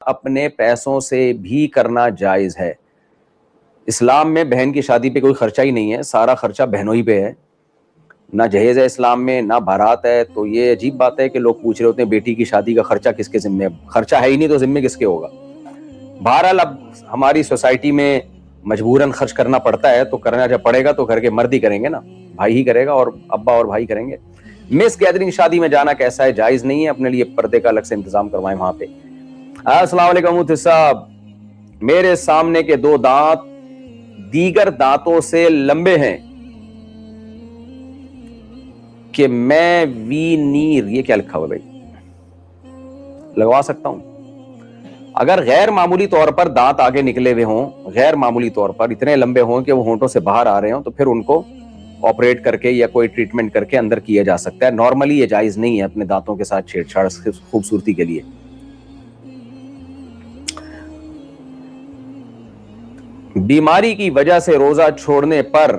اپنے پیسوں سے بھی کرنا جائز ہے۔ اسلام میں بہن کی شادی پہ کوئی خرچہ ہی نہیں ہے، سارا خرچہ بہنوں ہی پہ ہے، نہ جہیز ہے اسلام میں، نہ بارات ہے۔ تو یہ عجیب بات ہے کہ لوگ پوچھ رہے ہوتے ہیں بیٹی کی شادی کا خرچہ کس کے ذمے ہے؟ خرچہ ہے ہی نہیں تو ذمے کس کے ہوگا؟ بہرحال اب ہماری سوسائٹی میں مجبوراً خرچ کرنا پڑتا ہے، تو کرنا جب پڑے گا تو گھر کے مرد ہی کریں گے نا، بھائی ہی کرے گا، اور ابا اور بھائی کریں گے۔ مس گیدرنگ شادی میں جانا کیسا ہے؟ جائز نہیں ہے، اپنے لیے پردے کا الگ سے انتظام کروائیں وہاں پہ۔ السلام علیکم مفتی صاحب، میرے سامنے کے 2 دانت دیگر دانتوں سے لمبے ہیں کہ میں وی نیر، یہ کیا لکھا ہوا بھائی، لگوا سکتا ہوں؟ اگر غیر معمولی طور پر دانت آگے نکلے ہوئے ہوں، غیر معمولی طور پر اتنے لمبے ہوں کہ وہ ہونٹوں سے باہر آ رہے ہوں، تو پھر ان کو آپریٹ کر کے یا کوئی ٹریٹمنٹ کر کے اندر کیا جا سکتا ہے۔ نارملی یہ جائز نہیں ہے اپنے دانتوں کے ساتھ چھیڑ چھاڑ خوبصورتی کے لیے۔ بیماری کی وجہ سے روزہ چھوڑنے پر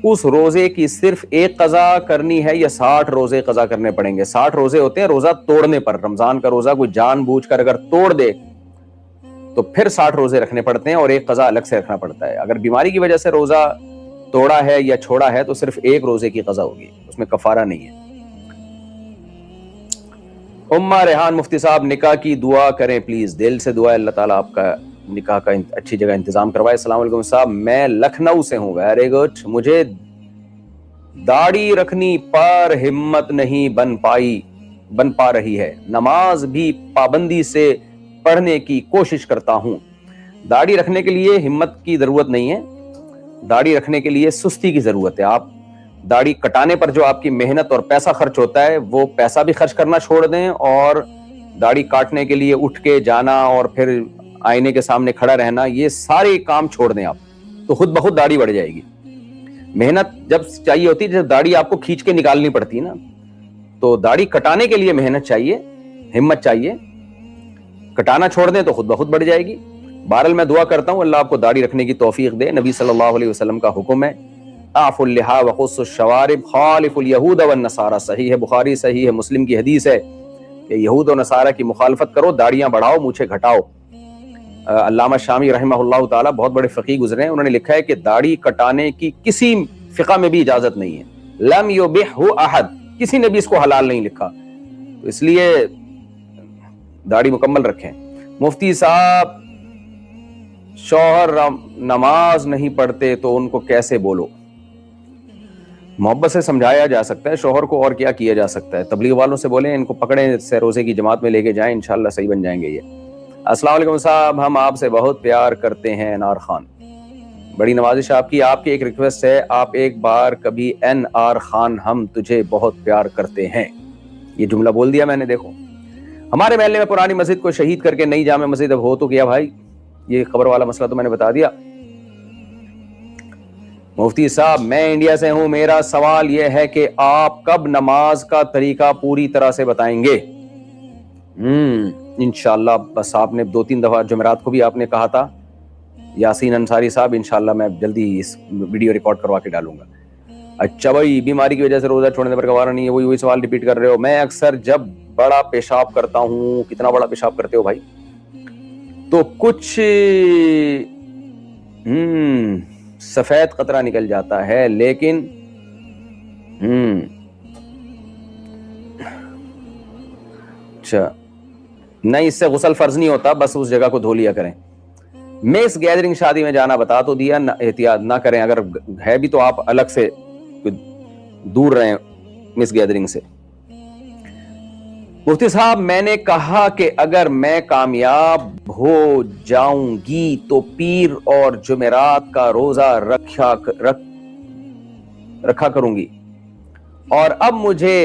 اس روزے کی صرف ایک قضا کرنی ہے یا 60 روزے قضا کرنے پڑیں گے؟ 60 روزے ہوتے ہیں روزہ توڑنے پر۔ رمضان کا روزہ کوئی جان بوجھ کر اگر توڑ دے تو پھر 60 روزے رکھنے پڑتے ہیں اور ایک قضا الگ سے رکھنا پڑتا ہے۔ اگر بیماری کی وجہ سے روزہ توڑا ہے یا چھوڑا ہے تو صرف ایک روزے کی قضا ہوگی، اس میں کفارہ نہیں ہے۔ امہ ریحان، مفتی صاحب نکاح کی دعا کریں پلیز، دل سے دعا ہے اللہ تعالیٰ آپ کا نکاح کا اچھی جگہ انتظام کروائے۔ السلام علیکم صاحب، میں لکھنؤ سے ہوں، ویری گڈ۔ مجھے داڑھی رکھنی پر ہمت نہیں بن پا رہی ہے، نماز بھی پابندی سے پڑھنے کی کوشش کرتا ہوں۔ داڑھی رکھنے کے لیے ہمت کی ضرورت نہیں ہے، داڑھی رکھنے کے لیے سستی کی ضرورت ہے۔ آپ داڑھی کٹانے پر جو آپ کی محنت اور پیسہ خرچ ہوتا ہے وہ پیسہ بھی خرچ کرنا چھوڑ دیں، اور داڑھی کاٹنے کے لیے اٹھ کے جانا اور پھر آئینے کے سامنے کھڑا رہنا، یہ سارے کام چھوڑ دیں آپ، تو خود بخود داڑھی بڑھ جائے گی۔ محنت جب چاہیے ہوتی ہے، جب داڑھی آپ کو کھینچ کے نکالنی پڑتی نا، تو داڑھی کٹانے کے لیے محنت چاہیے، ہمت چاہیے، کٹانا چھوڑ دیں تو خود بخود بڑھ جائے گی۔ بہرحال میں دعا کرتا ہوں اللہ آپ کو داڑھی رکھنے کی توفیق دے۔ نبی صلی اللہ علیہ وسلم کا حکم ہے اعفوا اللحى وقصوا الشوارب خالفوا اليهود والنصارى، صحیح ہے بخاری، صحیح ہے مسلم کی حدیث ہے کہ یہود و نصارہ کی مخالفت کرو، داڑیاں بڑھاؤ، مونچھیں گھٹاؤ۔ علامہ شامی رحمہ اللہ تعالیٰ بہت بڑے فقیہ گزرے ہیں، انہوں نے لکھا ہے کہ داڑھی کٹانے کی کسی فقہ میں بھی اجازت نہیں ہے، لم یبحہ احد، کسی نے بھی اس کو حلال نہیں لکھا، تو اس لیے داڑھی مکمل رکھیں۔ مفتی صاحب شوہر نماز نہیں پڑھتے تو ان کو کیسے بولو؟ محبت سے سمجھایا جا سکتا ہے شوہر کو، اور کیا کیا جا سکتا ہے؟ تبلیغ والوں سے بولیں ان کو پکڑیں، سے روزے کی جماعت میں لے کے جائیں، انشاءاللہ صحیح بن جائیں گے یہ۔ السلام علیکم صاحب، ہم آپ سے بہت پیار کرتے ہیں انار خان، بڑی نوازش آپ کی، آپ کی ایک ریکویسٹ ہے، آپ ایک بار کبھی این آر خان ہم تجھے بہت پیار کرتے ہیں، یہ جملہ بول دیا میں نے۔ دیکھو ہمارے محلے میں پرانی مسجد کو شہید کر کے نئی جامع مسجد اب ہو تو گیا بھائی، یہ خبر والا مسئلہ تو میں نے بتا دیا۔ مفتی صاحب میں انڈیا سے ہوں، میرا سوال یہ ہے کہ آپ کب نماز کا طریقہ پوری طرح سے بتائیں گے؟ انشاءاللہ، بس آپ نے 2-3 دفعہ جمعرات کو بھی آپ نے کہا تھا، یاسین انصاری صاحب، انشاءاللہ میں جلدی اس ویڈیو ریکارڈ کروا کے ڈالوں گا۔ اچھا بھائی، بیماری کی وجہ سے روزہ چھوڑنے پر گوارا نہیں ہے، وہی سوال ریپیٹ کر رہے ہو۔ میں اکثر جب بڑا پیشاب کرتا ہوں، کتنا بڑا پیشاب کرتے ہو بھائی، تو کچھ سفید قطرہ نکل جاتا ہے، لیکن اچھا نہیں، اس سے غسل فرض نہیں ہوتا، بس اس جگہ کو دھو لیا کریں۔ میس گیدرنگ شادی میں جانا بتا تو دیا، احتیاط نہ کریں، اگر ہے بھی تو آپ الگ سے دور رہیں مس گیدرنگ سے۔ مفتی صاحب میں نے کہا کہ اگر میں کامیاب ہو جاؤں گی تو پیر اور جمعرات کا روزہ رکھا کروں گی، اور اب مجھے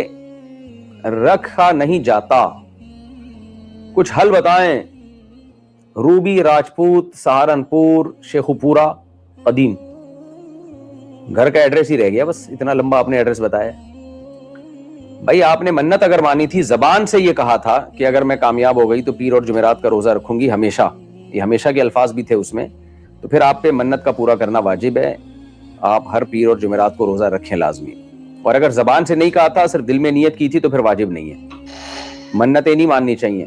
رکھا نہیں جاتا، کچھ حل بتائیں۔ روبی راجپوت، سہارنپور، شیخوپورہ قدیم۔ گھر کا ایڈریس ہی رہ گیا، بس اتنا لمبا آپ نے ایڈریس بتایا۔ بھائی آپ نے منت اگر مانی تھی، زبان سے یہ کہا تھا کہ اگر میں کامیاب ہو گئی تو پیر اور جمعرات کا روزہ رکھوں گی ہمیشہ، یہ ہمیشہ کے الفاظ بھی تھے اس میں، تو پھر آپ پہ منت کا پورا کرنا واجب ہے، آپ ہر پیر اور جمعرات کو روزہ رکھیں لازمی۔ اور اگر زبان سے نہیں کہا تھا، صرف دل میں نیت کی تھی، تو پھر واجب نہیں ہے، منتیں نہیں ماننی چاہیے۔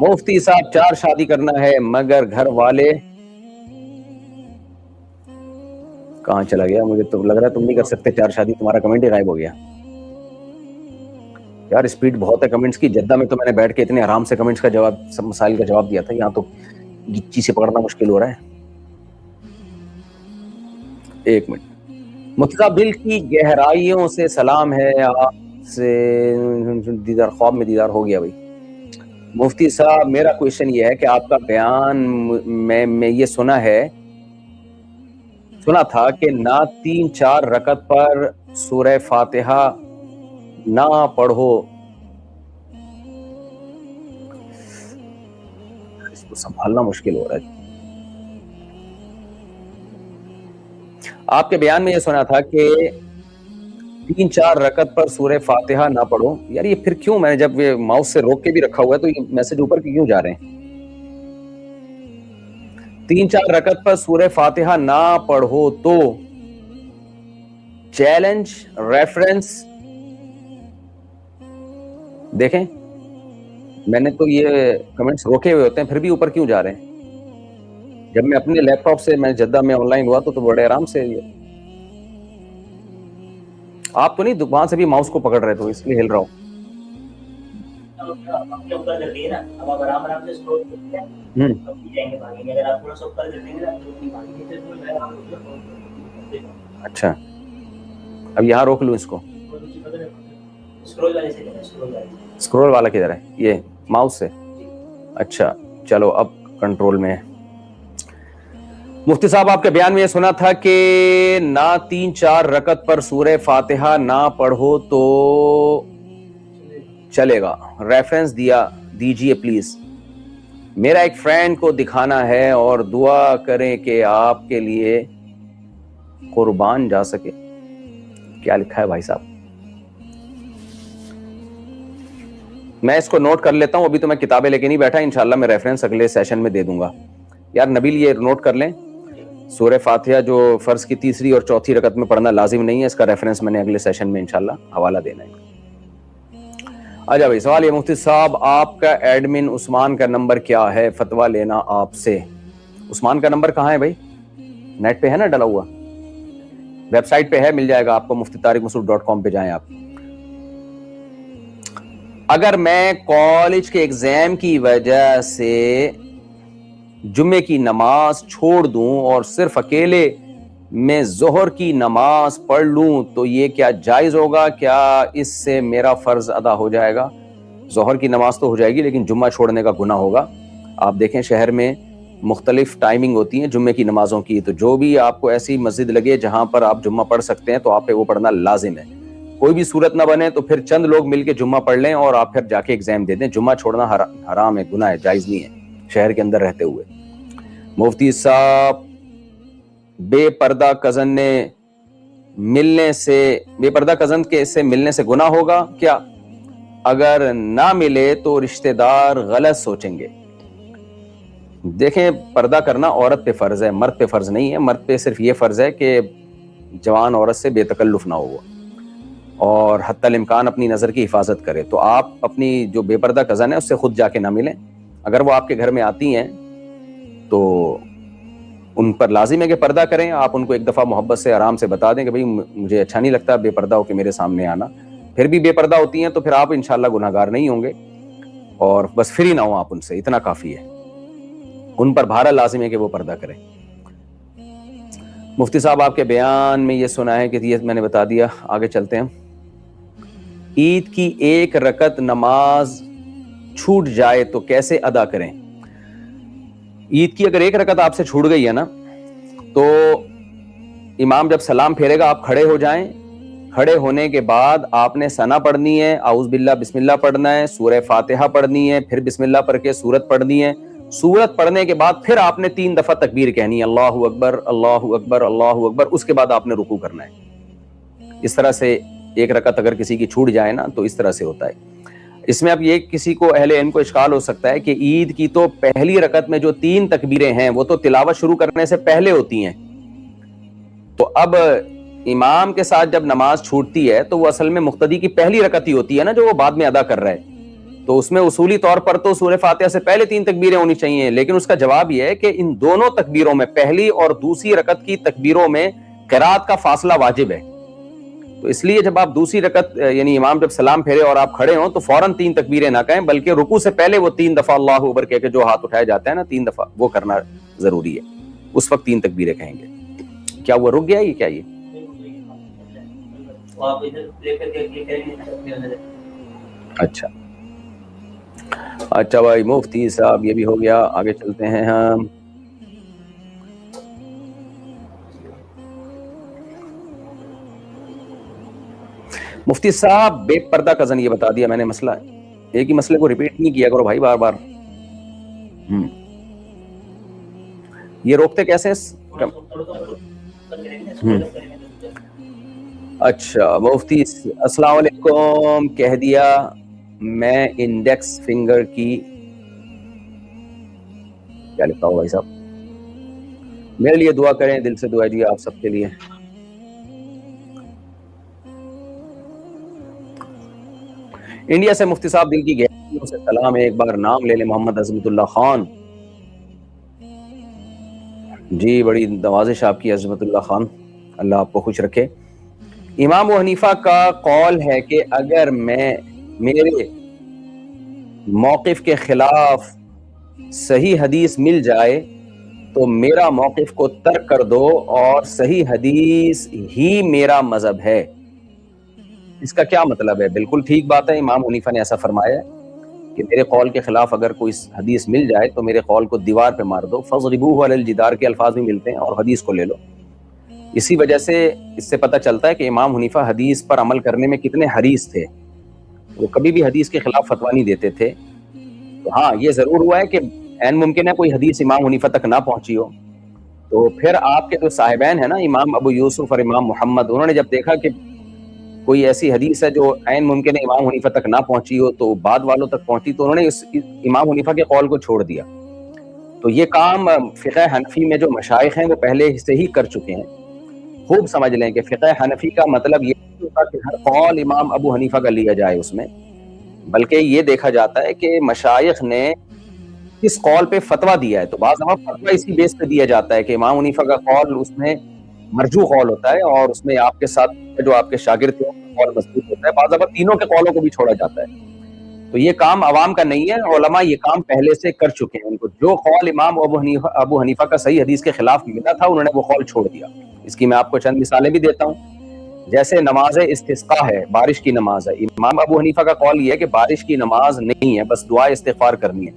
مفتی صاحب 4 شادی کرنا ہے مگر گھر والے کہاں چلا گیا؟ مجھے تو لگ رہا ہے تم نہیں کر سکتے 4 شادی، تمہارا کمنٹ ہی غائب ہو گیا یار. اسپیڈ بہت ہے کمنٹس کی. جدہ میں تو میں نے بیٹھ کے اتنے آرام سے کمنٹس کا جواب، سب مسائل کا جواب دیا تھا. یہاں تو گچی سے پکڑنا مشکل ہو رہا ہے. ایک منٹ. مفتی صاحب دل کی گہرائیوں سے سلام ہے آپ سے. دیدار خواب میں دیدار ہو گیا بھائی. مفتی صاحب میرا کویشچن یہ ہے کہ آپ کا بیان میں یہ سنا تھا کہ نہ 3-4 رکعت پر سورہ فاتحہ نہ پڑھو. اس کو سنبھالنا مشکل ہو رہا ہے. آپ کے بیان میں یہ سنا تھا کہ 3-4 رکعت پر سورہ فاتحہ نہ پڑھو. یار یہ پھر کیوں؟ میں نے جب یہ ماؤس سے روک کے بھی رکھا ہوا ہے تو یہ میسج اوپر کیوں جا رہے ہیں؟ 3-4 رکعت پر سورہ فاتحہ نہ پڑھو تو چیلنج ریفرنس دیکھیں. میں نے تو یہ کمنٹس روکے ہوئے ہوتے ہیں پھر بھی اوپر کیوں جا رہے ہیں؟ جب میں اپنے لیپ ٹاپ سے میں جدہ میں آن لائن ہوا تو بڑے آرام سے. آپ تو نہیں وہاں سے بھی ماؤس کو پکڑ رہے تو اس لیے ہل رہا ہوں. اچھا اب یہاں روک لوں اس کو. اسکرول والا کدھر ہے؟ یہ ماؤس سے. اچھا چلو اب کنٹرول میں ہے. مفتی صاحب آپ کے بیان میں یہ سنا تھا کہ نہ 3-4 رکعت پر سورہ فاتحہ نہ پڑھو تو چلے گا. ریفرنس دیجئے پلیز. میرا ایک فرینڈ کو دکھانا ہے اور دعا کریں کہ آپ کے لیے قربان جا سکے. کیا لکھا ہے بھائی صاحب؟ میں اس کو نوٹ کر لیتا ہوں. ابھی تو میں کتابیں لے کے نہیں بیٹھا. انشاءاللہ میں ریفرنس اگلے سیشن میں دے دوں گا. یار نبیل یہ نوٹ کر لیں. سورہ فاتحہ جو فرض کی 3 اور 4 رکعت میں پڑھنا لازم نہیں ہے. اس کا ریفرنس میں نے اگلے سیشن میں انشاءاللہ حوالہ دینا ہے. اچھا بھائی سوال یہ مفتی صاحب آپ کا ایڈمن عثمان کا نمبر کیا ہے؟ فتویٰ لینا آپ سے. عثمان کا نمبر کہاں ہے بھائی؟ نیٹ پہ ہے نا ڈلا ہوا؟ ویب سائٹ پہ ہے، مل جائے گا آپ کو. muftitarikmasood.com پہ جائیں آپ. اگر میں کالج کے ایگزام کی وجہ سے جمعے کی نماز چھوڑ دوں اور صرف اکیلے میں ظہر کی نماز پڑھ لوں تو یہ کیا جائز ہوگا؟ کیا اس سے میرا فرض ادا ہو جائے گا؟ ظہر کی نماز تو ہو جائے گی لیکن جمعہ چھوڑنے کا گناہ ہوگا. آپ دیکھیں شہر میں مختلف ٹائمنگ ہوتی ہیں جمعے کی نمازوں کی. تو جو بھی آپ کو ایسی مسجد لگے جہاں پر آپ جمعہ پڑھ سکتے ہیں تو آپ پہ وہ پڑھنا لازم ہے. کوئی بھی صورت نہ بنے تو پھر چند لوگ مل کے جمعہ پڑھ لیں اور آپ پھر جا کے ایگزام دے دیں. جمعہ چھوڑنا حرام ہے، گناہ ہے، جائز نہیں ہے شہر کے اندر رہتے ہوئے. مفتی صاحب بے پردہ کزن کے سے ملنے سے گناہ ہوگا کیا؟ اگر نہ ملے تو رشتہ دار غلط سوچیں گے. دیکھیں پردہ کرنا عورت پہ فرض ہے، مرد پہ فرض نہیں ہے. مرد پہ صرف یہ فرض ہے کہ جوان عورت سے بے تکلف نہ ہو اور حتی الامکان اپنی نظر کی حفاظت کرے. تو آپ اپنی جو بے پردہ کزن ہے اس سے خود جا کے نہ ملیں. اگر وہ آپ کے گھر میں آتی ہیں تو ان پر لازم ہے کہ پردہ کریں. آپ ان کو ایک دفعہ محبت سے آرام سے بتا دیں کہ بھئی مجھے اچھا نہیں لگتا بے پردہ ہو کے میرے سامنے آنا. پھر بھی بے پردہ ہوتی ہیں تو پھر آپ انشاءاللہ گناہگار نہیں ہوں گے اور بس فری نہ ہوں آپ ان سے، اتنا کافی ہے. ان پر بھارا لازم ہے کہ وہ پردہ کریں. مفتی صاحب آپ کے بیان میں یہ سنا ہے کہ یہ میں نے بتا دیا. آگے چلتے ہیں. عید کی 1 رکعت نماز چھوٹ جائے تو کیسے ادا کریں؟ عید کی اگر 1 رکعت آپ سے چھوٹ گئی ہے نا تو امام جب سلام پھیرے گا آپ کھڑے ہو جائیں. کھڑے ہونے کے بعد آپ نے ثنا پڑھنی ہے، اعوذ باللہ بسم اللہ پڑھنا ہے، سورہ فاتحہ پڑھنی ہے، پھر بسم اللہ پڑھ کے سورت پڑھنی ہے. سورت پڑھنے کے بعد پھر آپ نے 3 دفعہ تکبیر کہنی ہے، اللہ اکبر اللہ اکبر اللہ اکبر. اس کے بعد آپ نے رکوع کرنا ہے. اس طرح سے 1 رکعت اگر کسی کی چھوٹ جائے نا تو اس طرح سے ہوتا ہے. اس میں اب یہ کسی کو اہل علم کو اشکال ہو سکتا ہے کہ عید کی تو پہلی رکعت میں جو 3 تکبیریں ہیں وہ تو تلاوت شروع کرنے سے پہلے ہوتی ہیں. تو اب امام کے ساتھ جب نماز چھوٹتی ہے تو وہ اصل میں مقتدی کی پہلی رکعت ہی ہوتی ہے نا جو وہ بعد میں ادا کر رہا ہے. تو اس میں اصولی طور پر تو سورہ فاتحہ سے پہلے 3 تکبیریں ہونی چاہیے، لیکن اس کا جواب یہ ہے کہ ان دونوں تکبیروں میں، پہلی اور دوسری رکعت کی تکبیروں میں قرات کا فاصلہ واجب ہے. تو اس لیے جب آپ دوسری رکعت یعنی امام جب سلام پھیرے اور آپ کھڑے ہوں تو فوراً 3 تکبیریں نہ کہیں، بلکہ رکوع سے پہلے وہ 3 دفعہ اللہ اکبر کہہ کے جو ہاتھ اٹھائے جاتے ہیں نا 3 دفعہ، وہ کرنا ضروری ہے. اس وقت 3 تکبیریں کہیں گے. کیا وہ رک گیا یہ کیا یہ؟ اچھا اچھا بھائی مفتی صاحب یہ بھی ہو گیا. آگے چلتے ہیں ہم. مفتی صاحب بے پردہ کزن، یہ بتا دیا میں نے مسئلہ ہے. ایک ہی مسئلے کو ریپیٹ نہیں کیا کرو بھائی بار بار. یہ روکتے کیسے؟ اچھا مفتی السلام علیکم، کہہ دیا میں انڈیکس فنگر کی. کیا لکھا ہو بھائی صاحب؟ میرے لیے دعا کریں، دل سے دعا جی آپ سب کے لیے. انڈیا سے مفتی صاحب دل کی گہرائیوں سے سلام ہے. ایک بار نام لے لیں محمد عظمت اللہ خان. جی بڑی نوازش آپ کی عظمت اللہ خان، اللہ آپ کو خوش رکھے. امام ابو حنیفہ کا قول ہے کہ اگر میں میرے موقف کے خلاف صحیح حدیث مل جائے تو میرا موقف کو ترک کر دو اور صحیح حدیث ہی میرا مذہب ہے. اس کا کیا مطلب ہے؟ بالکل ٹھیک بات ہے، امام حنیفہ نے ایسا فرمایا ہے کہ میرے قول کے خلاف اگر کوئی حدیث مل جائے تو میرے قول کو دیوار پہ مار دو. فَضْرِبُوهُ عَلَى الْجِدَارِ کے الفاظ بھی ملتے ہیں اور حدیث کو لے لو. اسی وجہ سے اس سے پتہ چلتا ہے کہ امام حنیفہ حدیث پر عمل کرنے میں کتنے حریص تھے. وہ کبھی بھی حدیث کے خلاف فتویٰ نہیں دیتے تھے. تو ہاں یہ ضرور ہوا ہے کہ عین ممکن ہے کوئی حدیث امام حنیفہ تک نہ پہنچی ہو، تو پھر آپ کے جو صاحبین ہیں نا امام ابو یوسف اور امام محمد، انہوں نے جب دیکھا کہ کوئی ایسی حدیث ہے جو عین ممکن ہے امام حنیفہ تک نہ پہنچی ہو تو بعد والوں تک پہنچی، تو انہوں نے اس امام حنیفہ کے قول کو چھوڑ دیا. تو یہ کام فقہ حنفی میں جو مشائخ ہیں وہ پہلے سے ہی کر چکے ہیں. خوب سمجھ لیں کہ فقہ حنفی کا مطلب یہ نہیں ہوتا کہ ہر قول امام ابو حنیفہ کا لیا جائے اس میں، بلکہ یہ دیکھا جاتا ہے کہ مشائخ نے کس قول پہ فتویٰ دیا ہے. تو بعض دفعہ فتویٰ اسی بیس پہ دیا جاتا ہے کہ امام حنیفہ کا قول اس میں مرجو قول ہوتا ہے اور اس میں آپ کے ساتھ جو آپ کے شاگرد تھے ان کا قول مضبوط ہوتا ہے. بعض دفعہ تینوں کے قولوں کو بھی چھوڑا جاتا ہے. تو یہ کام عوام کا نہیں ہے، علماء یہ کام پہلے سے کر چکے ہیں. ان کو جو قول امام ابو حنیفہ کا صحیح حدیث کے خلاف ملا تھا انہوں نے وہ قول چھوڑ دیا. اس کی میں آپ کو چند مثالیں بھی دیتا ہوں. جیسے نماز استسقاء ہے، بارش کی نماز ہے. امام ابو حنیفہ کا قول یہ ہے کہ بارش کی نماز نہیں ہے، بس دعا استغفار کرنی ہے.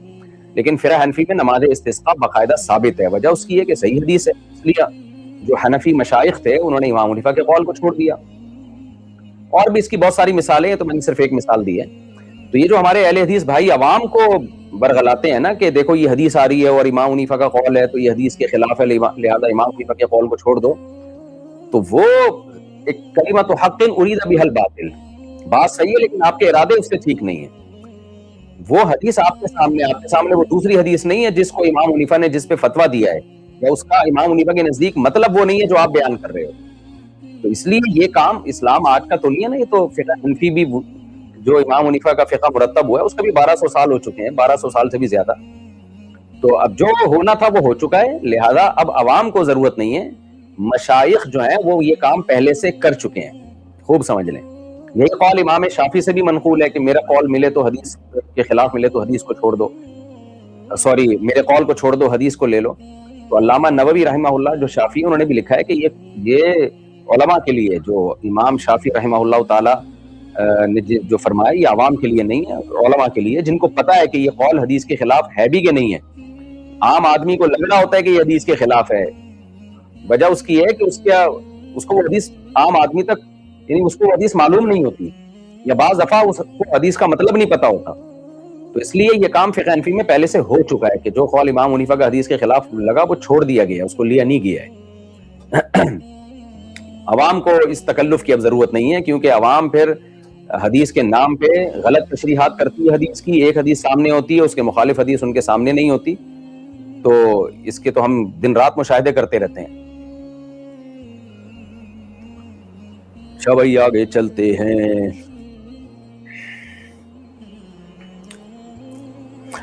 لیکن فقہ حنفی میں نماز استسقاء باقاعدہ ثابت ہے. وجہ اس کی ہے کہ صحیح حدیث ہے، اس لیے جو حنفی مشائخ تھے انہوں نے امام حنیفہ کے قول کو چھوڑ دیا. اور بھی اس کی بہت ساری مثالیں ہیں، تو میں نے صرف ایک مثال دی ہے. تو یہ جو ہمارے اہل حدیث بھائی عوام کو برگلاتے ہیں نا کہ دیکھو یہ حدیث آ رہی ہے اور امام حنیفہ کا قول ہے تو یہ حدیث کے خلاف ہے لہذا امام حنیفہ کے قول کو چھوڑ دو، تو وہ ایک کلمۃ حق ارید بها الباطل، بات صحیح ہے لیکن آپ کے ارادے اس سے ٹھیک نہیں ہیں. وہ حدیث آپ کے سامنے وہ دوسری حدیث نہیں ہے جس کو امام حنیفہ نے جس پہ فتویٰ دیا ہے، یا اس کا امام حنیفہ کے نزدیک مطلب وہ نہیں ہے جو آپ بیان کر رہے ہو. تو اس لیے یہ کام اسلام آج کا تو نہیں ہے نا، یہ تو فقہ حنفی بھی جو امام حنیفہ کا فقہ مرتب ہوا ہے اس کا بھی 1200 سال ہو چکے ہیں، 1200 سال سے بھی زیادہ. تو اب جو ہونا تھا وہ ہو چکا ہے، لہذا اب عوام کو ضرورت نہیں ہے. مشائخ جو ہیں وہ یہ کام پہلے سے کر چکے ہیں. خوب سمجھ لیں. یہی قول امام شافعی سے بھی منقول ہے کہ میرا قول ملے تو حدیث کے خلاف ملے تو حدیث کو چھوڑ دو، سوری میرے قول کو چھوڑ دو حدیث کو لے لو. تو علامہ نووی رحمہ اللہ جو شافعی انہوں نے بھی لکھا ہے کہ یہ علماء کے لیے، جو امام شافعی رحمہ اللہ تعالی نے جو فرمایا یہ عوام کے لیے نہیں ہے، علماء کے لیے جن کو پتا ہے کہ یہ قول حدیث کے خلاف ہے بھی کہ نہیں ہے. عام آدمی کو لگ رہا ہوتا ہے کہ یہ حدیث کے خلاف ہے، وجہ اس کی ہے کہ اس کو وہ حدیث عام آدمی تک یعنی اس کو وہ حدیث معلوم نہیں ہوتی، یا بعض دفعہ اس کو حدیث کا مطلب نہیں پتا ہوتا. تو اس لیے یہ کام فقہ حنفی میں پہلے سے ہو چکا ہے کہ جو قول امام حنیفہ کا حدیث کے خلاف لگا وہ چھوڑ دیا گیا، اس کو لیا نہیں گیا ہے. عوام کو اس تکلف کی اب ضرورت نہیں ہے، کیونکہ عوام پھر حدیث کے نام پہ غلط تشریحات کرتی ہے حدیث کی. ایک حدیث سامنے ہوتی ہے، اس کے مخالف حدیث ان کے سامنے نہیں ہوتی. تو اس کے تو ہم دن رات مشاہدے کرتے رہتے ہیں. اچھا بھائی آگے چلتے ہیں.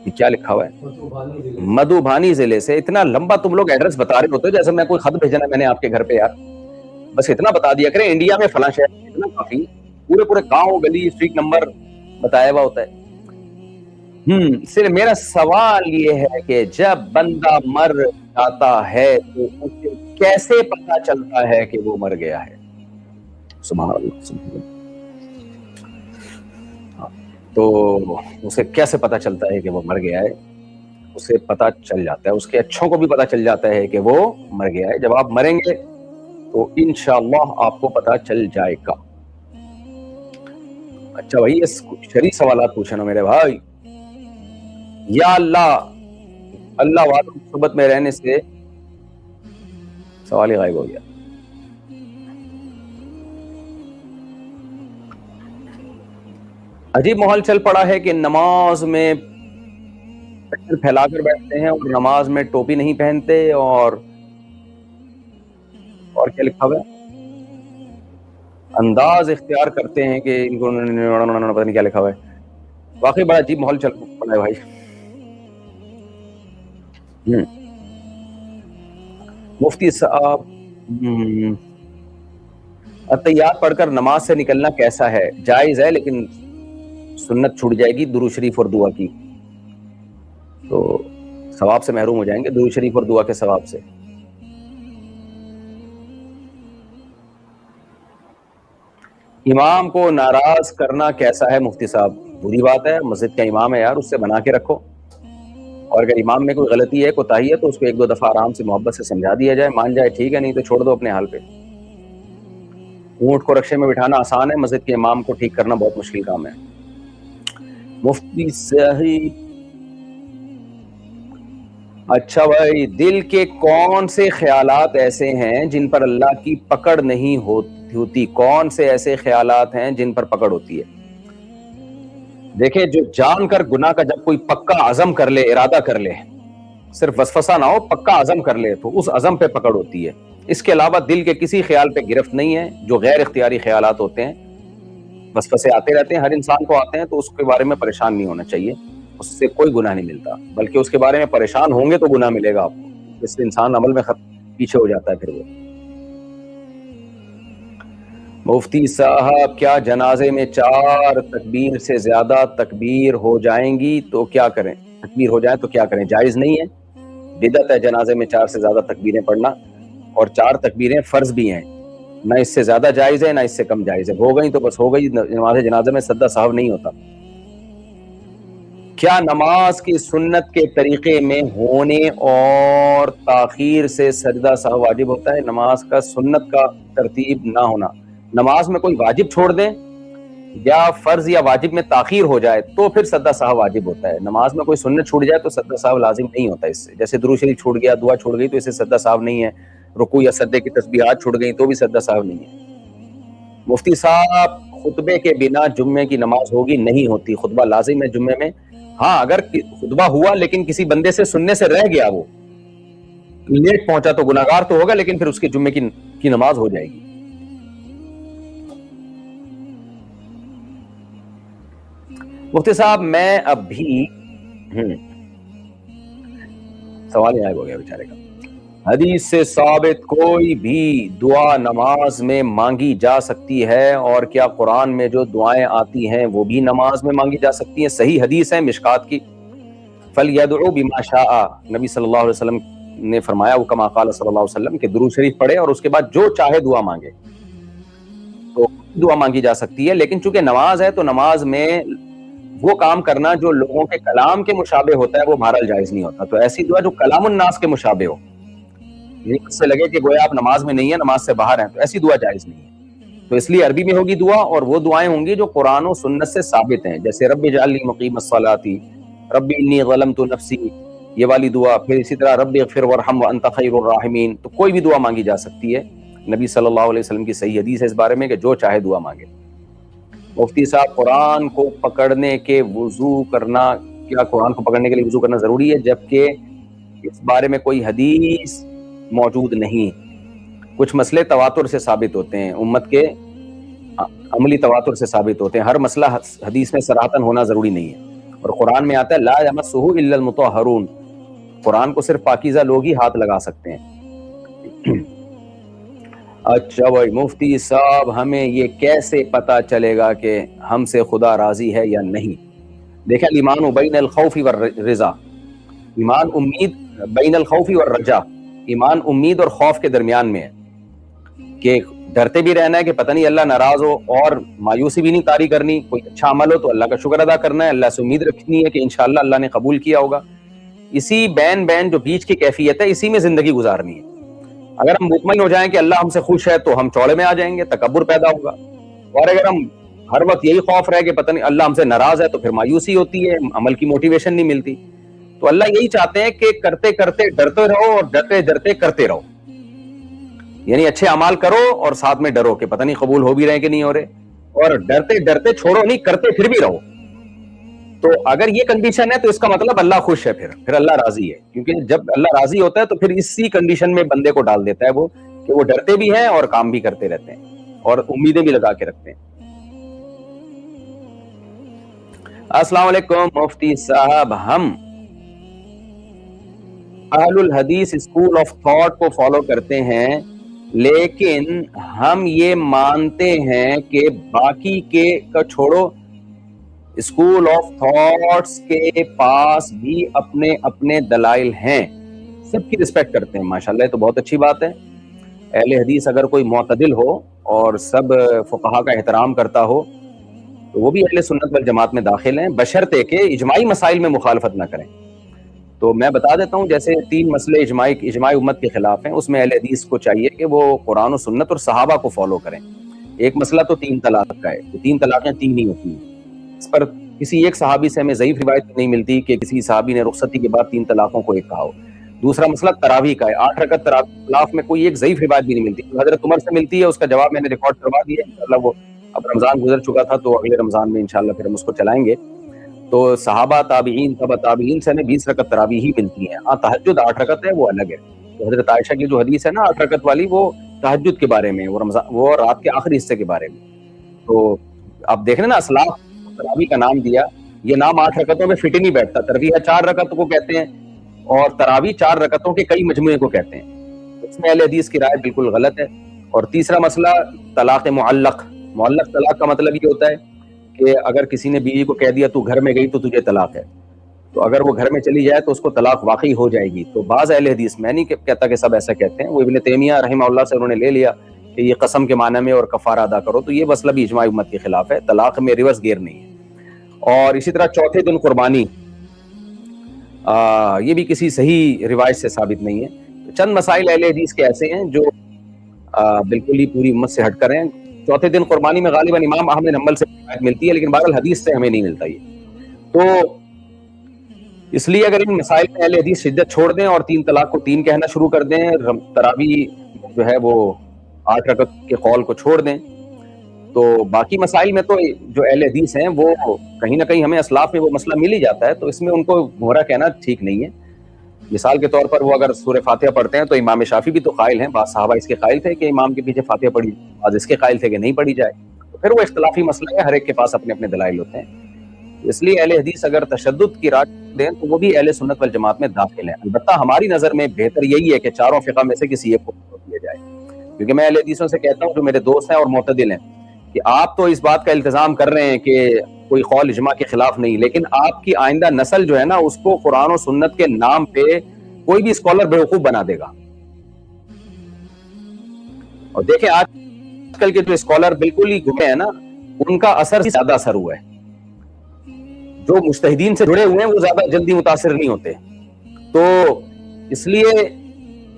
یہ کیا لکھا ہوا ہے؟ مدھوبانی ضلع سے. اتنا لمبا تم لوگ ایڈریس بتا رہے ہوتے ہو جیسے میں کوئی خط بھیجنا ہے میں نے آپ کے گھر پہ. یار بس اتنا بتا دیا کریں انڈیا میں فلاں شہر, اتنا کافی. پورے پورے گاؤں گلی اسٹریٹ نمبر بتایا ہوا ہوتا ہے. صرف میرا سوال یہ ہے کہ جب بندہ مر جاتا ہے تو اسے کیسے پتا چلتا ہے کہ وہ مر گیا ہے؟ سبحان اللہ, سبحان اللہ. تو اسے کیسے پتا چلتا ہے کہ وہ مر گیا ہے؟ اسے پتا چل جاتا ہے, اس کے اچھوں کو بھی پتا چل جاتا ہے کہ وہ مر گیا ہے. جب آپ مریں گے تو انشاءاللہ آپ کو پتا چل جائے گا. اچھا بھائی, یہ شریف سوالات پوچھے نا میرے بھائی. یا اللہ, اللہ والوں کی صحبت میں رہنے سے سوال ہی غائب ہو گیا. عجیب ماحول چل پڑا ہے کہ نماز میں پھیلا کر بیٹھتے ہیں اور نماز میں ٹوپی نہیں پہنتے, اور کیا لکھا ہوا ہے, انداز اختیار کرتے ہیں کہ ان کو پتہ نہیں کیا لکھا ہوا ہے. واقعی بڑا عجیب ماحول چل پڑا ہے بھائی. مفتی صاحب, التحیات پڑھ کر نماز سے نکلنا کیسا ہے؟ جائز ہے لیکن سنت چھوٹ جائے گی درود شریف اور دعا کی, تو ثواب سے محروم ہو جائیں گے, درود شریف اور دعا کے ثواب سے. امام کو ناراض کرنا کیسا ہے مفتی صاحب؟ بری بات ہے, مسجد کا امام ہے یار, اس سے بنا کے رکھو. اور اگر امام میں کوئی غلطی ہے, کوتاہی ہے, تو اس کو ایک دو دفعہ آرام سے محبت سے سمجھا دیا جائے, مان جائے ٹھیک ہے, نہیں تو چھوڑ دو اپنے حال پہ. اونٹ کو رکشے میں بٹھانا آسان ہے, مسجد کے امام کو ٹھیک کرنا بہت مشکل کام ہے. مفتی صاحب, اچھا بھائی, دل کے کون سے خیالات ایسے ہیں جن پر اللہ کی پکڑ نہیں ہوتی؟ کون سے ایسے خیالات ہیں جن پر پکڑ ہوتی ہے؟ دیکھیں, جو جان کر گناہ کا جب کوئی پکا عزم کر لے, ارادہ کر لے, صرف وسوسہ نہ ہو, پکا عزم کر لے, تو اس عزم پہ پکڑ ہوتی ہے. اس کے علاوہ دل کے کسی خیال پہ گرفت نہیں ہے. جو غیر اختیاری خیالات ہوتے ہیں, وسوسے آتے رہتے ہیں, ہر انسان کو آتے ہیں, تو اس کے بارے میں پریشان نہیں ہونا چاہیے. اس سے کوئی گناہ نہیں ملتا, بلکہ اس کے بارے میں پریشان ہوں گے تو گناہ ملے گا آپ کو. اس سے انسان عمل میں پیچھے ہو جاتا ہے. پھر وہ مفتی صاحب, کیا جنازے میں 4 تکبیر سے زیادہ تکبیر ہو جائیں گی تو کیا کریں؟ تکبیر ہو جائے تو کیا کریں؟ جائز نہیں ہے, بدعت ہے جنازے میں 4 سے زیادہ تکبیریں پڑھنا, اور 4 تکبیریں فرض بھی ہیں. نہ اس سے زیادہ جائز ہے, نہ اس سے کم جائز ہے. ہو گئی تو بس ہو گئی. نماز جنازے میں سجدہ سہو نہیں ہوتا. کیا نماز کی سنت کے طریقے میں ہونے اور تاخیر سے سجدہ سہو واجب ہوتا ہے؟ نماز کا سنت کا ترتیب نہ ہونا, نماز میں کوئی واجب چھوڑ دیں یا فرض یا واجب میں تاخیر ہو جائے تو پھر سجدہ سہو واجب ہوتا ہے. نماز میں کوئی سنت چھوٹ جائے تو سجدہ سہو لازم نہیں ہوتا اس سے. جیسے درود شریف چھوٹ گیا, دعا چھوٹ گئی, تو اس سے سجدہ سہو نہیں ہے. رکوع یا سجدے کی تسبیحات چھوٹ گئی تو بھی سجدہ سہو نہیں ہے. مفتی صاحب, خطبے کے بنا جمعے کی نماز ہوگی؟ نہیں ہوتی. خطبہ لازم ہے جمعے میں. ہاں, اگر خطبہ ہوا لیکن کسی بندے سے سننے سے رہ گیا, وہ لیٹ پہنچا, تو گناہگار تو ہوگا, لیکن پھر اس کے جمعے کی نماز ہو جائے گی. مفتی صاحب, میں اب بھی سوال ہی غائب ہو گیا بیچارے کا. حدیث سے ثابت کوئی بھی دعا نماز میں مانگی جا سکتی ہے, اور کیا قرآن میں جو دعائیں آتی ہیں وہ بھی نماز میں مانگی جا سکتی ہیں؟ صحیح حدیث ہے مشکات کی, فَلْيَدْعُ بِمَا شَاءَ, نبی صلی اللہ علیہ وسلم نے فرمایا, وہ کما قال صلی اللہ علیہ وسلم, کہ درود شریف پڑھے اور اس کے بعد جو چاہے دعا مانگے. تو دعا مانگی جا سکتی ہے, لیکن چونکہ نماز ہے تو نماز میں وہ کام کرنا جو لوگوں کے کلام کے مشابہ ہوتا ہے وہ بہرحال جائز نہیں ہوتا. تو ایسی دعا جو کلام الناس کے مشابہ ہو, اس سے لگے کہ گویا آپ نماز میں نہیں ہیں, نماز سے باہر ہیں, تو ایسی دعا جائز نہیں ہے. تو اس لیے عربی میں ہوگی دعا, اور وہ دعائیں ہوں گی جو قرآن و سنت سے ثابت ہیں, جیسے رب اجعلنی مقیم الصلاۃ, رب انی ظلمت نفسی, یہ والی دعا. پھر اسی طرح رب اغفر وارحم وانت خیر الراحمین. تو کوئی بھی دعا مانگی جا سکتی ہے. نبی صلی اللہ علیہ وسلم کی صحیح حدیث ہے اس بارے میں کہ جو چاہے دعا مانگے. مفتی صاحب, قرآن کو پکڑنے کے وضو کرنا, کیا قرآن کو پکڑنے کے لیے وضو کرنا ضروری ہے جبکہ اس بارے میں کوئی حدیث موجود نہیں؟ کچھ مسئلے تواتر سے ثابت ہوتے ہیں, امت کے عملی تواتر سے ثابت ہوتے ہیں. ہر مسئلہ حدیث میں صراحتاً ہونا ضروری نہیں ہے. اور قرآن میں آتا ہے لا یمسہ الا المطہرون، قرآن کو صرف پاکیزہ لوگ ہی ہاتھ لگا سکتے ہیں۔ اچھا بھائی مفتی صاحب، ہمیں یہ کیسے پتا چلے گا کہ ہم سے خدا راضی ہے یا نہیں؟ دیکھیں ایمان بین الخوف والرضا، ایمان امید بین الخوف والرجا، ایمان امید اور خوف کے درمیان میں ہے، کہ ڈرتے بھی رہنا ہے کہ پتہ نہیں اللہ ناراض ہو، اور مایوسی بھی نہیں طاری کرنی، کوئی اچھا عمل ہو تو اللہ کا شکر ادا کرنا ہے، اللہ سے امید رکھنی ہے کہ انشاءاللہ اللہ نے قبول کیا ہوگا۔ اسی بین جو بیچ کی کیفیت ہے، اسی میں زندگی گزارنی ہے۔ اگر ہم مطمئن ہو جائیں کہ اللہ ہم سے خوش ہے تو ہم چوڑے میں آ جائیں گے، تکبر پیدا ہوگا، اور اگر ہم ہر وقت یہی خوف رہے کہ پتہ نہیں اللہ ہم سے ناراض ہے تو پھر مایوسی ہوتی ہے، عمل کی موٹیویشن نہیں ملتی۔ تو اللہ یہی چاہتے ہیں کہ کرتے کرتے ڈرتے رہو اور ڈرتے ڈرتے کرتے رہو، یعنی اچھے اعمال کرو اور ساتھ میں ڈرو کہ پتہ نہیں قبول ہو بھی رہے کہ نہیں ہو رہے، اور ڈرتے ڈرتے چھوڑو نہیں، کرتے پھر بھی رہو۔ تو اگر یہ کنڈیشن ہے تو اس کا مطلب اللہ خوش ہے، پھر اللہ راضی ہے، کیونکہ جب اللہ راضی ہوتا ہے تو پھر اسی کنڈیشن میں بندے کو ڈال دیتا ہے وہ، کہ وہ ڈرتے بھی ہیں اور کام بھی کرتے رہتے ہیں اور امیدیں بھی لگا کے رکھتے ہیں۔ السلام علیکم مفتی صاحب، ہم اہل الحدیث اسکول آف تھاٹ کو فالو کرتے ہیں، لیکن ہم یہ مانتے ہیں کہ باقی کے کا چھوڑو، اسکول آف تھاٹس کے پاس بھی اپنے اپنے دلائل ہیں، سب کی رسپیکٹ کرتے ہیں، ماشاءاللہ یہ تو بہت اچھی بات ہے۔ اہل حدیث اگر کوئی معتدل ہو اور سب فقہا کا احترام کرتا ہو تو وہ بھی اہل سنت والجماعت میں داخل ہیں، بشرطے کہ اجماعی مسائل میں مخالفت نہ کریں۔ تو میں بتا دیتا ہوں، جیسے 3 مسئلے اجماعی امت کے خلاف ہیں، اس میں اہل حدیث کو چاہیے کہ وہ قرآن و سنت اور صحابہ کو فالو کریں۔ ایک مسئلہ تو 3 طلاق کا ہے، 3 طلاقیں 3 ہی ہوتی ہیں، اس پر کسی ایک صحابی سے ہمیں ضعیف روایت نہیں ملتی کہ کسی صحابی نے رخصتی کے بعد 3 طلاقوں کو ایک کہا ہو۔ دوسرا مسئلہ تراویح کا ہے، 8 رکعت تراویح کے خلاف میں کوئی ایک ضعیف روایت بھی نہیں ملتی، حضرت عمر سے ملتی ہے، اس کا جواب میں نے ریکارڈ کروا دیا ہے، انشاءاللہ وہ اب رمضان گزر چکا تھا تو اگلے رمضان میں انشاءاللہ پھر ہم اس کو چلائیں گے۔ تو صحابہ تابعین تبع تابعین سے ہمیں 20 رکعت تراویح ہی ملتی ہیں، ہاں تہجد 8 رکعت ہے وہ الگ ہے۔ تو حضرت عائشہ کی جو حدیث ہے نا 8 رکعت والی، وہ تہجد کے بارے میں، وہ رات کے آخری حصے کے بارے میں۔ تو آپ دیکھ رہے ہیں نا، اسلاف تراویح کا نام دیا، یہ نام 8 رکعتوں میں فٹ ہی نہیں بیٹھتا، تراویح 4 رکعتوں کو کہتے ہیں اور تراویح 4 رکعتوں کے کئی مجموعے کو کہتے ہیں، اس میں اہل حدیث کی رائے بالکل غلط ہے۔ اور تیسرا مسئلہ طلاق معلق طلاق کا مطلب یہ ہوتا ہے کہ اگر کسی نے بیوی کو کہہ دیا تو گھر میں گئی تو تجھے طلاق ہے، تو اگر وہ گھر میں چلی جائے تو اس کو طلاق واقعی ہو جائے گی۔ تو بعض اہل حدیث، میں نہیں کہتا کہ سب ایسا کہتے ہیں، وہ ابن تیمیہ رحمہ اللہ سے انہوں نے لے لیا کہ یہ قسم کے معنی میں اور کفارہ ادا کرو، تو یہ مسئلہ بھی اجماع امت کے خلاف ہے، طلاق میں ریورس گیئر نہیں ہے۔ اور اسی طرح چوتھے دن قربانی، یہ بھی کسی صحیح روایت سے ثابت نہیں ہے۔ چند مسائل اہل حدیث کے ایسے ہیں جو بالکل ہی پوری امت سے ہٹ کر ہیں۔ چوتھے دن قربانی میں غالباً امام احمد بن حنبل سے روایت ملتی ہے، لیکن بہرحال حدیث سے ہمیں نہیں ملتا یہ۔ تو اس لیے اگر ان مسائل میں اہل حدیث شدت چھوڑ دیں اور 3 طلاق کو 3 کہنا شروع کر دیں، تراویح جو ہے وہ 8 رکعت کے قول کو چھوڑ دیں، تو باقی مسائل میں تو جو اہل حدیث ہیں وہ کہیں نہ کہیں ہمیں اسلاف میں وہ مسئلہ مل ہی جاتا ہے، تو اس میں ان کو گمراہ کہنا ٹھیک نہیں ہے۔ مثال کے طور پر وہ اگر سورہ فاتحہ پڑھتے ہیں تو امام شافعی بھی تو قائل ہیں، بعض صحابہ اس کے قائل تھے کہ امام کے پیچھے فاتحہ پڑھی، بعض اس کے قائل تھے کہ نہیں پڑھی جائے، تو پھر وہ اختلافی مسئلہ ہے، ہر ایک کے پاس اپنے اپنے دلائل ہوتے ہیں۔ اس لیے اہل حدیث اگر تشدد کی راہ دیں تو وہ بھی اہل سنت والجماعت میں داخل ہیں، البتہ ہماری نظر میں بہتر یہی ہے کہ چاروں فقہ میں سے کسی ایک کو دیا جائے، کیونکہ میں اہل حدیثوں سے کہتا ہوں جو میرے دوست ہیں اور معتدل ہیں کہ آپ تو اس بات کا التزام کر رہے ہیں کہ کوئی قول اجماع کے خلاف نہیں، لیکن آپ کی آئندہ نسل جو ہے نا اس کو قرآن و سنت کے نام پہ کوئی بھی اسکالر بیوقوف بنا دے گا۔ اور دیکھیں آج کل کے جو اسکالر بالکل ہی گھومے ہیں نا، ان کا اثر زیادہ اثر ہوا ہے، جو مجتہدین سے جڑے ہوئے ہیں وہ زیادہ جلدی متاثر نہیں ہوتے۔ تو اس لیے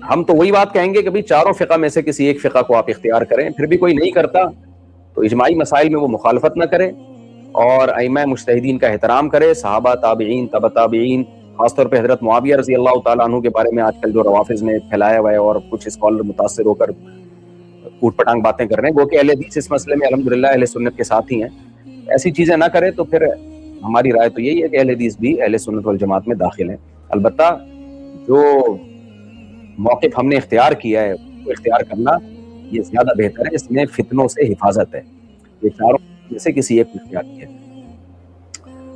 ہم تو وہی بات کہیں گے کہ بھئی چاروں فقہ میں سے کسی ایک فقہ کو آپ اختیار کریں، پھر بھی کوئی نہیں کرتا تو اجماعی مسائل میں وہ مخالفت نہ کرے اور ائمہ مجتہدین کا احترام کرے، صحابہ تابعین تبع تابعین، خاص طور پہ حضرت معاویہ رضی اللہ تعالیٰ عنہ کے بارے میں آج کل جو روافظ نے پھیلایا ہوا ہے اور کچھ اسکالر متاثر ہو کر اوٹ پٹانگ باتیں کر رہے ہیں، وہ کہ اہل حدیث اس مسئلے میں الحمدللہ اہل سنت کے ساتھ ہی ہیں، ایسی چیزیں نہ کرے تو پھر ہماری رائے تو یہی ہے کہ اہل حدیث بھی اہل سنت والجماعت میں داخل ہیں۔ البتہ جو موقف ہم نے اختیار کیا ہے وہ اختیار کرنا یہ زیادہ بہتر ہے، اس میں فتنوں سے حفاظت ہے، یہ چاروں میں سے کسی ایک کو اختیار کیا ہے۔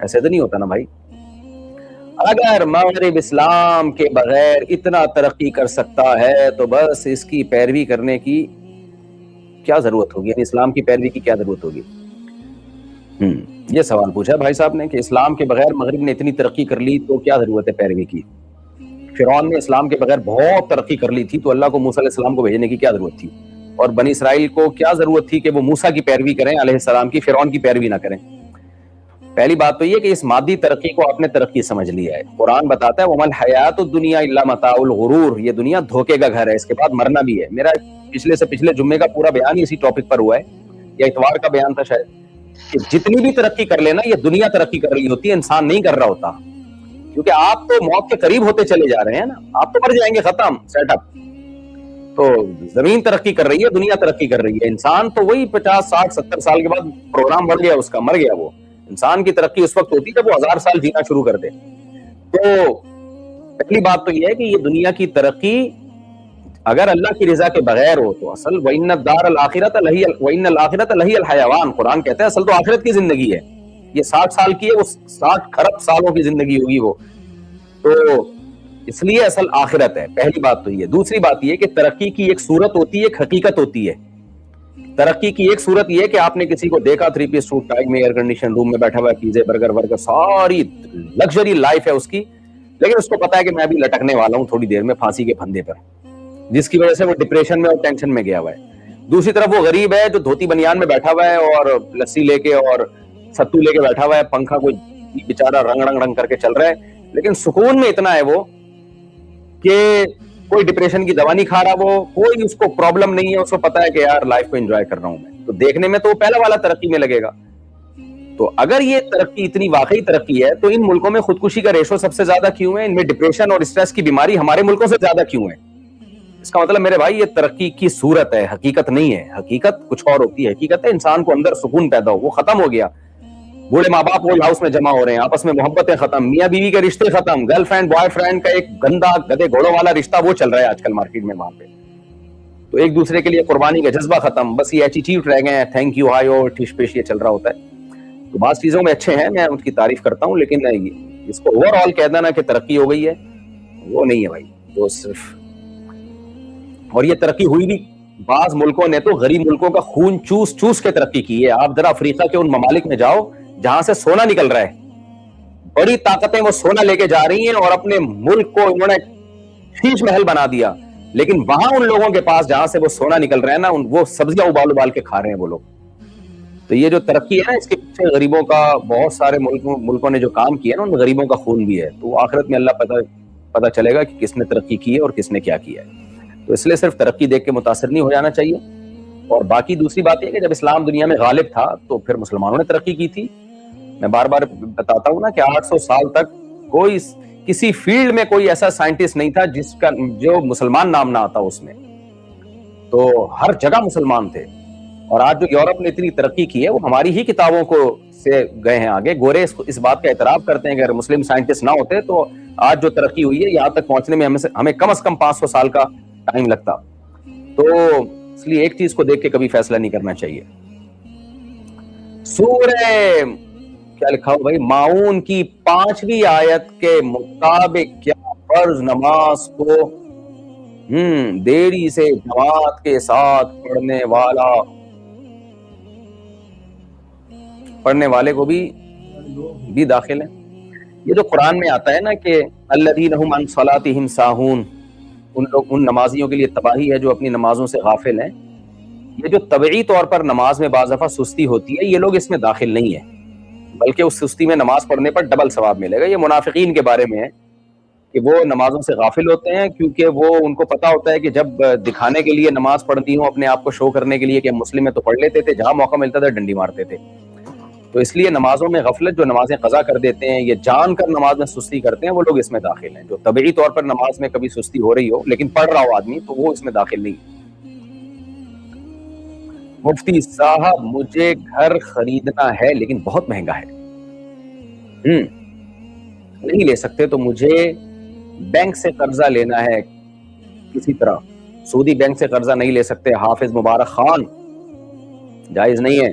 ایسے تو نہیں ہوتا نا بھائی. اگر مغرب اسلام کے بغیر اتنا ترقی کر سکتا ہے تو بس اس کی پیروی کرنے کی کیا ضرورت ہوگی, یعنی اسلام کی پیروی کی کیا ضرورت ہوگی. یہ سوال پوچھا بھائی صاحب نے کہ اسلام کے بغیر مغرب نے اتنی ترقی کر لی تو کیا ضرورت ہے پیروی کی. فرعون نے اسلام کے بغیر بہت ترقی کر لی تھی تو اللہ کو موسیٰ علیہ السلام کو بھیجنے کی کیا ضرورت تھی, اور بنی اسرائیل کو کیا ضرورت تھی کہ وہ موسیٰ کی پیروی کریں علیہ السلام کی, فرعون کی پیروی نہ کریں. پہلی بات تو یہ کہ اس مادی ترقی کو آپ نے ترقی سمجھ لیا ہے. قرآن بتاتا ہے وَمَا الْحَيَاةُ الدُّنْيَا إِلَّا مَتَاعُ الْغُرُورِ, یہ دنیا دھوکے کا گھر ہے, اس کے بعد مرنا بھی ہے. میرا پچھلے سے پچھلے جمعے کا پورا بیان ہی اسی ٹاپک پر ہوا ہے, یا اتوار کا بیان تھا شاید, کہ جتنی بھی ترقی کر لینا یہ دنیا ترقی کر رہی ہوتی ہے, انسان نہیں کر رہا ہوتا. کیونکہ آپ تو موت کے قریب ہوتے چلے جا رہے ہیں نا, آپ تو مر جائیں گے, ختم سیٹ اپ. تو زمین ترقی کر رہی ہے, دنیا ترقی کر رہی ہے, انسان تو وہی 50 60 70 سال کے بعد پروگرام بڑھ گیا اس کا, مر گیا. وہ انسان کی ترقی اس وقت ہوتی ہے جب وہ 1000 سال جینا شروع کر دے. تو پہلی بات تو یہ ہے کہ یہ دنیا کی ترقی اگر اللہ کی رضا کے بغیر ہو تو اصل وَإِنَّ الدَّارَ الْآخِرَةَ وَإِنَّ الْآخِرَةَ لَهِيَ الْحَيَوَانُ, قرآن کہتا ہے اصل تو آخرت کی زندگی ہے. یہ 60 سال کی ہے, وہ 60 خرب سالوں کی زندگی ہوگی وہ, تو اس لیے اصل آخرت ہے. پہلی بات تو یہ. دوسری بات یہ کہ ترقی کی ایک صورت ہوتی ہے, ایک حقیقت ہوتی ہے. ترقی کی ایک صورت یہ کہ آپ نے کسی کو دیکھا 3 پیس سوٹ ٹائی میں ایئر کنڈیشن روم میں بیٹھا ہوا ہے, پیزے برگر ورگر ساری لگژری لائف ہے اس کی, لیکن اس کو پتا ہے کہ میں ابھی لٹکنے والا ہوں تھوڑی دیر میں پھانسی کے پھندے پر, جس کی وجہ سے وہ ڈپریشن میں اور ٹینشن میں گیا ہوا ہے. دوسری طرف وہ غریب ہے جو دھوتی بنیان میں بیٹھا ہوا ہے اور لسی لے کے اور ستو لے کے بیٹھا ہوا ہے, پنکھا کوئی بیچارہ رنگ رنگ کر کے چل رہا ہے, لیکن سکون میں اتنا ہے وہ کہ کوئی ڈپریشن کی دوا نہیں کھا رہا, وہ کوئی اس کو پرابلم نہیں ہے, اس کو پتا ہے کہ یار لائف کو انجوائے کر رہا ہوں میں. تو دیکھنے میں تو وہ پہلا والا ترقی میں لگے گا. تو اگر یہ ترقی اتنی واقعی ترقی ہے تو ان ملکوں میں خودکشی کا ریشو سب سے زیادہ کیوں ہے, ان میں ڈپریشن اور اسٹریس کی بیماری ہمارے ملکوں سے زیادہ کیوں ہے. اس کا مطلب میرے بھائی یہ ترقی کی صورت ہے, حقیقت نہیں ہے. حقیقت کچھ اور ہوتی ہے. حقیقت ہے انسان کو اندر سکون پیدا ہو, وہ ختم ہو گیا. بوڑھے ماں باپ وہی ہاؤس میں جمع ہو رہے ہیں, آپس میں محبتیں ختم, میاں بیوی کے رشتے ختم, گرل فرینڈ بوائے فرینڈ کا ایک گندا گدے گھوڑوں والا رشتہ وہ چل رہا ہے آج کل مارکیٹ میں وہاں پہ. تو ایک دوسرے کے لیے قربانی کا جذبہ ختم, بس یہ ایٹیٹیوڈ رہ گئے ہیں, تھینک یو ہائی اور ٹھش پیش یہ چل رہا ہوتا ہے. تو بعض چیزوں میں اچھے ہیں, میں ان کی تعریف کرتا ہوں, لیکن اس کو اوور آل کہہ دینا کہ ترقی ہو گئی ہے وہ نہیں ہے بھائی, وہ صرف. اور یہ ترقی ہوئی بھی بعض ملکوں نے تو غریب ملکوں کا خون چوس چوس کے ترقی کی ہے. آپ ذرا افریقہ کے ان ممالک میں جاؤ جہاں سے سونا نکل رہا ہے, بڑی طاقتیں وہ سونا لے کے جا رہی ہیں اور اپنے ملک کو انہوں نے شیش محل بنا دیا, لیکن وہاں ان لوگوں کے پاس جہاں سے وہ سونا نکل رہا ہے نا, وہ سبزیاں ابال ابال کے کھا رہے ہیں وہ لوگ. تو یہ جو ترقی ہے نا, اس کے پیچھے غریبوں کا, بہت سارے ملکوں نے جو کام کیا نا, ان غریبوں کا خون بھی ہے. تو آخرت میں اللہ پتہ چلے گا کہ کس نے ترقی کی ہے اور کس نے کیا کیا ہے. تو اس لیے صرف ترقی دیکھ کے متاثر نہیں ہو جانا چاہیے. اور باقی دوسری بات یہ کہ جب اسلام دنیا میں غالب تھا تو پھر مسلمانوں نے ترقی کی تھی. میں بار بار بتاتا ہوں نا کہ 800 سال تک کوئی کسی فیلڈ میں کوئی ایسا سائنٹسٹ نہیں تھا جس کا جو مسلمان نام نہ آتا اس میں, تو ہر جگہ مسلمان تھے. اور آج جو یورپ نے اتنی ترقی کی ہے وہ ہماری ہی کتابوں کو سے گئے ہیں آگے. گورے اس بات کا اعتراف کرتے ہیں کہ اگر مسلم سائنٹسٹ نہ ہوتے تو آج جو ترقی ہوئی ہے یہاں تک پہنچنے میں ہمیں کم از کم 500 سال کا ٹائم لگتا. تو اس لیے ایک چیز کو دیکھ کے کبھی فیصلہ نہیں کرنا چاہیے. سورہ کیا لکھا ہو بھائی, ماؤن کی 5ویں آیت کے مطابق کیا فرض نماز کو دیری سے جماعت کے ساتھ پڑھنے والے کو بھی داخل ہے. یہ جو قرآن میں آتا ہے نا کہ الذین هم عن صلاتهم ساہون, ان نمازیوں کے لیے تباہی ہے جو اپنی نمازوں سے غافل ہیں. یہ جو طبعی طور پر نماز میں بعض دفعہ سستی ہوتی ہے, یہ لوگ اس میں داخل نہیں ہے, بلکہ اس سستی میں نماز پڑھنے پر ڈبل ثواب ملے گا. یہ منافقین کے بارے میں ہے کہ وہ نمازوں سے غافل ہوتے ہیں, کیونکہ وہ ان کو پتا ہوتا ہے کہ جب دکھانے کے لیے نماز پڑھتی ہوں, اپنے آپ کو شو کرنے کے لیے کہ مسلم میں تو پڑھ لیتے تھے, جہاں موقع ملتا تھا ڈنڈی مارتے تھے. تو اس لیے نمازوں میں غفلت, جو نمازیں قضا کر دیتے ہیں, یہ جان کر نماز میں سستی کرتے ہیں, وہ لوگ اس میں داخل ہیں. جو طبعی طور پر نماز میں کبھی سستی ہو رہی ہو لیکن پڑھ رہا ہو آدمی, تو وہ اس میں داخل نہیں. مفتی صاحب مجھے گھر خریدنا ہے لیکن بہت مہنگا ہے, نہیں لے سکتے تو مجھے بینک سے قرضہ لینا ہے کسی طرح. سودی بینک سے قرضہ نہیں لے سکتے. حافظ مبارک خان, جائز نہیں ہے.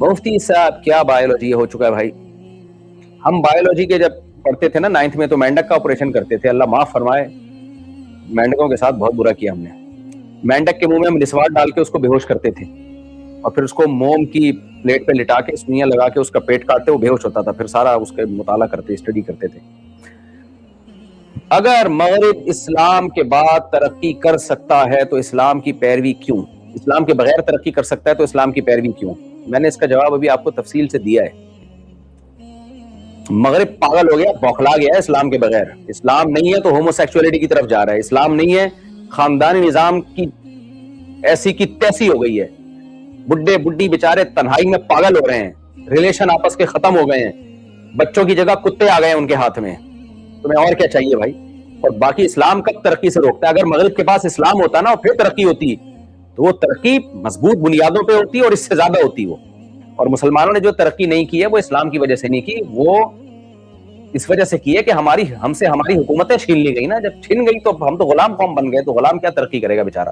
مفتی صاحب کیا بایولوجی ہو چکا ہے بھائی. ہم بایولوجی کے جب پڑھتے تھے نا 9th میں تو مینڈک کا آپریشن کرتے تھے. اللہ معاف فرمائے, مینڈکوں کے ساتھ بہت برا کیا ہم نے. مینڈک کے منہ میں ہم مسواک ڈال کے اس کو بے ہوش کرتے تھے اور پھر اس کو موم کی پلیٹ پہ لٹا کے سوئیاں لگا کے اس کا پیٹ کاٹتے, وہ بے ہوش ہوتا تھا. پھر سارا اس کا مطالعہ کرتے, اسٹڈی کرتے تھے. اگر مغرب اسلام کے بعد ترقی کر سکتا ہے تو اسلام کی پیروی کیوں؟ اسلام کے بغیر ترقی کر سکتا ہے تو اسلام کی پیروی کیوں؟ میں نے اس کا جواب ابھی آپ کو تفصیل سے دیا ہے. مغرب پاگل ہو گیا, بوکھلا گیا ہے اسلام کے بغیر. اسلام نہیں ہے تو ہومو سیکچولیٹی کی طرف جا رہا ہے. اسلام نہیں ہے, خاندانی نظام کی ایسی کی تیسی ہو گئی ہے. بڈھے بڈھی بیچارے تنہائی میں پاگل ہو رہے ہیں, ریلیشن آپس کے ختم ہو گئے ہیں, بچوں کی جگہ کتے آ گئے ہیں ان کے ہاتھ میں. تمہیں اور کیا چاہیے بھائی؟ اور باقی اسلام کب ترقی سے روکتا ہے؟ اگر مغرب کے پاس اسلام ہوتا نا پھر ترقی ہوتی, تو وہ ترقی مضبوط بنیادوں پہ ہوتی اور اس سے زیادہ ہوتی وہ. اور مسلمانوں نے جو ترقی نہیں کی ہے وہ اسلام کی وجہ سے نہیں کی, وہ اس وجہ سے کی ہے کہ ہم سے ہماری حکومتیں چھین لی گئی نا. جب چھین گئی تو ہم تو غلام قوم بن گئے. تو غلام کیا ترقی کرے گا بیچارہ؟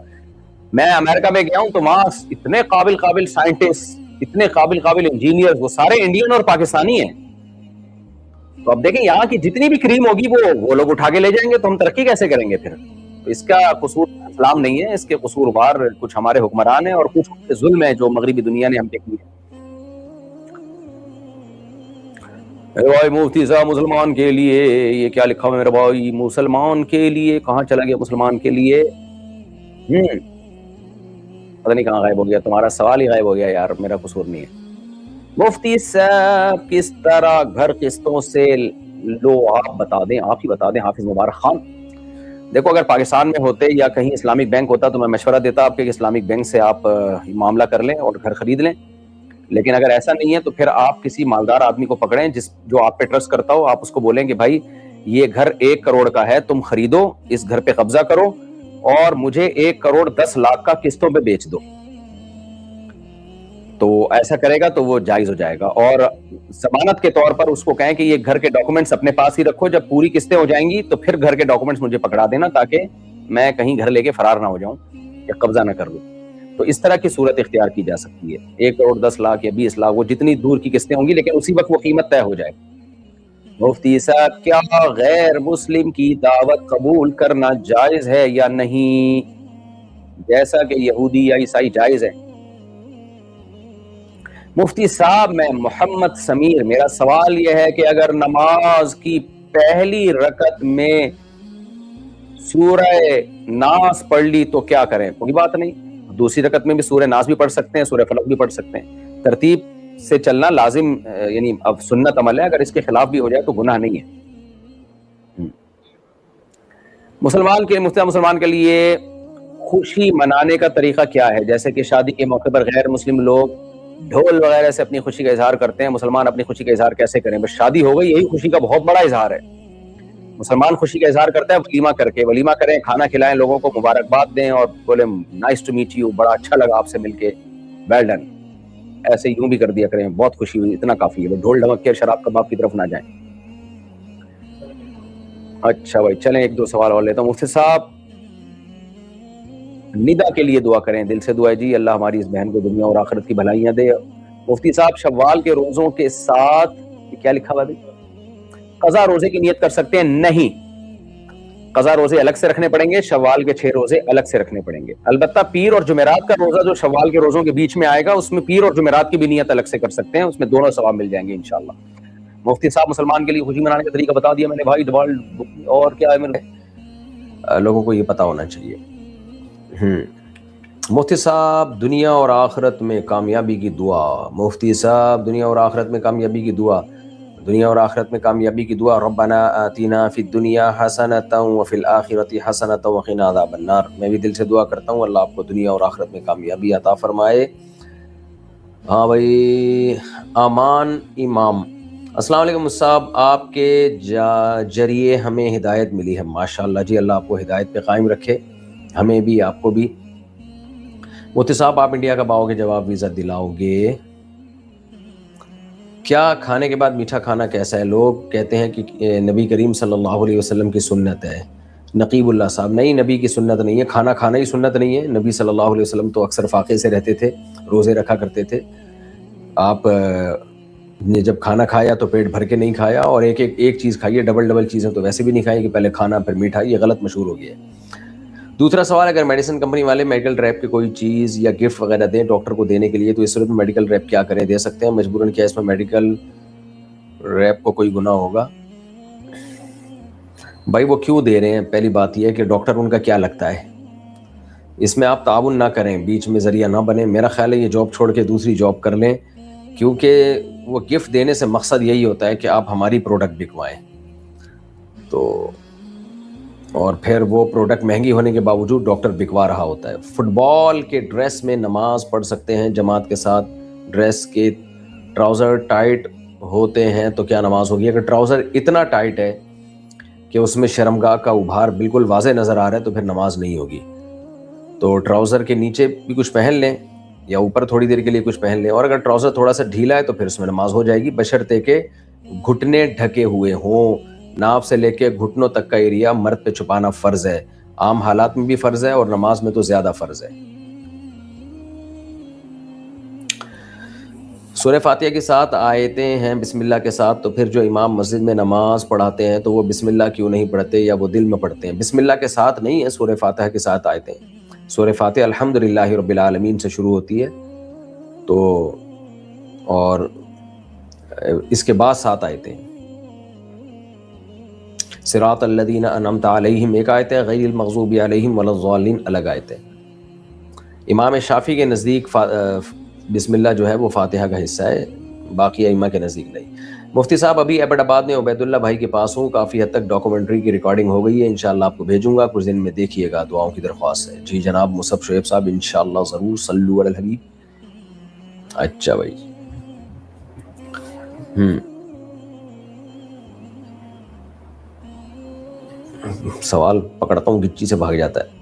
میں امریکہ میں گیا ہوں تو وہاں اتنے قابل سائنٹسٹ, اتنے قابل انجینئر, وہ سارے انڈین اور پاکستانی ہیں. تو اب دیکھیں یہاں کی جتنی بھی کریم ہوگی وہ لوگ اٹھا کے لے جائیں گے, تو ہم ترقی کیسے کریں گے پھر؟ تو اس کا قصور اسلام نہیں ہے, اس کے قصوروار کچھ ہمارے حکمران ہیں اور کچھ ظلم ہے جو مغربی دنیا نے ہم پہ کی ہے. بھائی مفتی صاحب مسلمان کے لیے یہ کیا لکھا ہوا ہے میرا بھائی؟ مسلمان کے لیے کہاں چلا گیا؟ مسلمان کے لیے پتہ نہیں کہاں غائب ہو گیا. تمہارا سوال ہی غائب ہو گیا یار, میرا قصور نہیں ہے. مفتی صاحب کس طرح گھر قسطوں سے لو, آپ بتا دیں, آپ ہی بتا دیں حافظ مبارک خان. دیکھو اگر پاکستان میں ہوتے یا کہیں اسلامک بینک ہوتا تو میں مشورہ دیتا آپ کے کہ اسلامک بینک سے آپ معاملہ کر لیں اور گھر خرید لیں. لیکن اگر ایسا نہیں ہے تو پھر آپ کسی مالدار آدمی کو پکڑیں جو آپ پہ ٹرسٹ کرتا ہو. آپ اس کو بولیں کہ بھائی یہ گھر 1 کروڑ کا ہے, تم خریدو, اس گھر پہ قبضہ کرو اور مجھے 1,10,00,000 کا قسطوں پہ بیچ دو. تو ایسا کرے گا تو وہ جائز ہو جائے گا. اور ضمانت کے طور پر اس کو کہیں کہ یہ گھر کے ڈاکومنٹس اپنے پاس ہی رکھو, جب پوری قسطیں ہو جائیں گی تو پھر گھر کے ڈاکومنٹس مجھے پکڑا دینا تاکہ میں کہیں گھر لے کے فرار نہ ہو جاؤں یا قبضہ نہ کر لوں. تو اس طرح کی صورت اختیار کی جا سکتی ہے. 1,10,00,000 یا 20,00,000, وہ جتنی دور کی قسطیں ہوں گی, لیکن اسی وقت وہ قیمت طے ہو جائے. مفتی صاحب کیا غیر مسلم کی دعوت قبول کرنا جائز ہے یا نہیں, جیسا کہ یہودی یا عیسائی جائز ہے؟ مفتی صاحب میں محمد سمیر, میرا سوال یہ ہے کہ اگر نماز کی پہلی رکعت میں سورہ ناس پڑھ لی تو کیا کریں؟ کوئی بات نہیں, دوسری رکعت میں بھی سورہ ناس بھی پڑھ سکتے ہیں, سورہ فلق بھی پڑھ سکتے ہیں. ترتیب سے چلنا لازم یعنی اب سنت عمل ہے, اگر اس کے خلاف بھی ہو جائے تو گناہ نہیں ہے. مسلمان کے لیے خوشی منانے کا طریقہ کیا ہے؟ جیسے کہ شادی کے موقع پر غیر مسلم لوگ ڈھول وغیرہ سے اپنی خوشی کا اظہار کرتے ہیں, مسلمان اپنی خوشی کا اظہار کیسے کریں؟ بس شادی ہو گئی, یہی خوشی کا بہت بڑا اظہار ہے. مسلمان خوشی کا اظہار کرتا ہے ولیمہ کر کے. ولیمہ کریں, کھانا کھلائیں, لوگوں کو مبارکباد دیں اور بولیں نائس ٹو میٹ یو, بڑا اچھا لگا آپ سے مل کے, ویل ڈن. ایسے یوں بھی کر دیا کریں, بہت خوشی ہوئی, اتنا کافی ہے. ڈھول ڈھمک کے شراب کباب کی طرف نہ جائیں. اچھا بھائی چلیں 1-2 سوال اور لیتا ہوں. مفتی صاحب ندا کے لیے دعا کریں, دل سے دعا ہے جی, اللہ ہماری اس بہن کو دنیا اور آخرت کی بھلائیاں دے. مفتی صاحب شوال کے روزوں کے ساتھ کیا لکھا ہوا ہے؟ قضا روزے کی نیت کر سکتے ہیں؟ نہیں, قضا روزے الگ سے رکھنے پڑیں گے, شوال کے 6 روزے الگ سے رکھنے پڑیں گے. البتہ پیر اور جمعرات کا روزہ جو شوال کے روزوں کے بیچ میں آئے گا, اس میں پیر اور جمعرات کی بھی نیت الگ سے کر سکتے ہیں, اس میں دونوں ثواب مل جائیں گے انشاءاللہ. مفتی صاحب مسلمان کے لیے خوشی منانے کا طریقہ بتا دیا میں نے بھائی. اور کیا ہے میرے لوگوں کو یہ پتا ہونا چاہیے. مفتی صاحب دنیا اور آخرت میں کامیابی کی دعا. مفتی صاحب دنیا اور آخرت میں کامیابی کی دعا. دنیا اور آخرت میں کامیابی کی دعا, ربنا آتینا فی الدنیا حسنۃ وفی الآخرۃ حسنۃ وقنا عذاب النار. میں بھی دل سے دعا کرتا ہوں اللہ آپ کو دنیا اور آخرت میں کامیابی عطا فرمائے. ہاں بھائی امان امام, السلام علیکم صاحب, آپ کے ذریعے ہمیں ہدایت ملی ہے. ماشاءاللہ جی, اللہ آپ کو ہدایت پہ قائم رکھے, ہمیں بھی آپ کو بھی. مفتی صاحب آپ انڈیا کب آؤ گے, جواب ویزا دلاؤ گے؟ کیا کھانے کے بعد میٹھا کھانا کیسا ہے؟ لوگ کہتے ہیں کہ نبی کریم صلی اللہ علیہ وسلم کی سنت ہے, نقیب اللہ صاحب، نہیں نبی کی سنت نہیں ہے، کھانا کھانا ہی سنت نہیں ہے. نبی صلی اللہ علیہ وسلم تو اکثر فاقے سے رہتے تھے، روزے رکھا کرتے تھے. آپ نے جب کھانا کھایا تو پیٹ بھر کے نہیں کھایا، اور ایک چیز کھائیے، ڈبل چیزیں تو ویسے بھی نہیں کھائیں کہ پہلے کھانا پھر میٹھا، یہ غلط مشہور ہو گیا ہے. دوسرا سوال، اگر میڈیسن کمپنی والے میڈیکل ریپ کی کوئی چیز یا گفٹ وغیرہ دیں ڈاکٹر کو دینے کے لیے، تو اس صورت میں میڈیکل ریپ کیا کریں؟ دے سکتے ہیں مجبوراً؟ کیا اس میں میڈیکل ریپ کو کوئی گناہ ہوگا؟ بھائی وہ کیوں دے رہے ہیں؟ پہلی بات یہ ہے کہ ڈاکٹر ان کا کیا لگتا ہے. اس میں آپ تعاون نہ کریں، بیچ میں ذریعہ نہ بنیں. میرا خیال ہے یہ جاب چھوڑ کے دوسری جاب کر لیں، کیونکہ وہ گفٹ دینے سے مقصد یہی ہوتا ہے کہ آپ ہماری پروڈکٹ بکوائیں. تو اور پھر وہ پروڈکٹ مہنگی ہونے کے باوجود ڈاکٹر بکوا رہا ہوتا ہے. فٹ بال کے ڈریس میں نماز پڑھ سکتے ہیں جماعت کے ساتھ؟ ڈریس کے ٹراؤزر ٹائٹ ہوتے ہیں تو کیا نماز ہوگی؟ اگر ٹراؤزر اتنا ٹائٹ ہے کہ اس میں شرمگاہ کا ابھار بالکل واضح نظر آ رہا ہے تو پھر نماز نہیں ہوگی. تو ٹراؤزر کے نیچے بھی کچھ پہن لیں یا اوپر تھوڑی دیر کے لیے کچھ پہن لیں، اور اگر ٹراؤزر تھوڑا سا ڈھیلا ہے تو پھر اس میں نماز ہو جائے گی، بشرطے کہ گھٹنے ڈھکے ہوئے ہوں. ناف سے لے کے گھٹنوں تک کا ایریا مرد پہ چھپانا فرض ہے، عام حالات میں بھی فرض ہے اور نماز میں تو زیادہ فرض ہے. سورہ فاتحہ کے ساتھ آیتیں ہیں بسم اللہ کے ساتھ، تو پھر جو امام مسجد میں نماز پڑھاتے ہیں تو وہ بسم اللہ کیوں نہیں پڑھتے، یا وہ دل میں پڑھتے ہیں؟ بسم اللہ کے ساتھ نہیں ہے سورہ فاتحہ کے ساتھ آیتیں. سورہ فاتحہ الحمدللہ رب العالمین سے شروع ہوتی ہے، تو اور اس کے بعد 7 آیتیں. صراط الذین انعمت علیہم ایک آیت ہے، غیر المغضوب علیہم ولا الضالین الگ آیت ہے. امام شافعی کے نزدیک بسم اللہ جو ہے وہ فاتحہ کا حصہ ہے، باقی ائمہ کے نزدیک نہیں. مفتی صاحب ابھی ایبٹ آباد میں عبید اللہ بھائی کے پاس ہوں، کافی حد تک ڈاکومنٹری کی ریکارڈنگ ہو گئی ہے، انشاءاللہ آپ کو بھیجوں گا، کچھ دن میں دیکھیے گا، دعاؤں کی درخواست ہے. جی جناب مصعب شعیب صاحب انشاءاللہ ضرور، صلو علی الحبیب. اچھا بھائی. سوال پکڑتا ہوں گچی سے بھاگ جاتا ہے،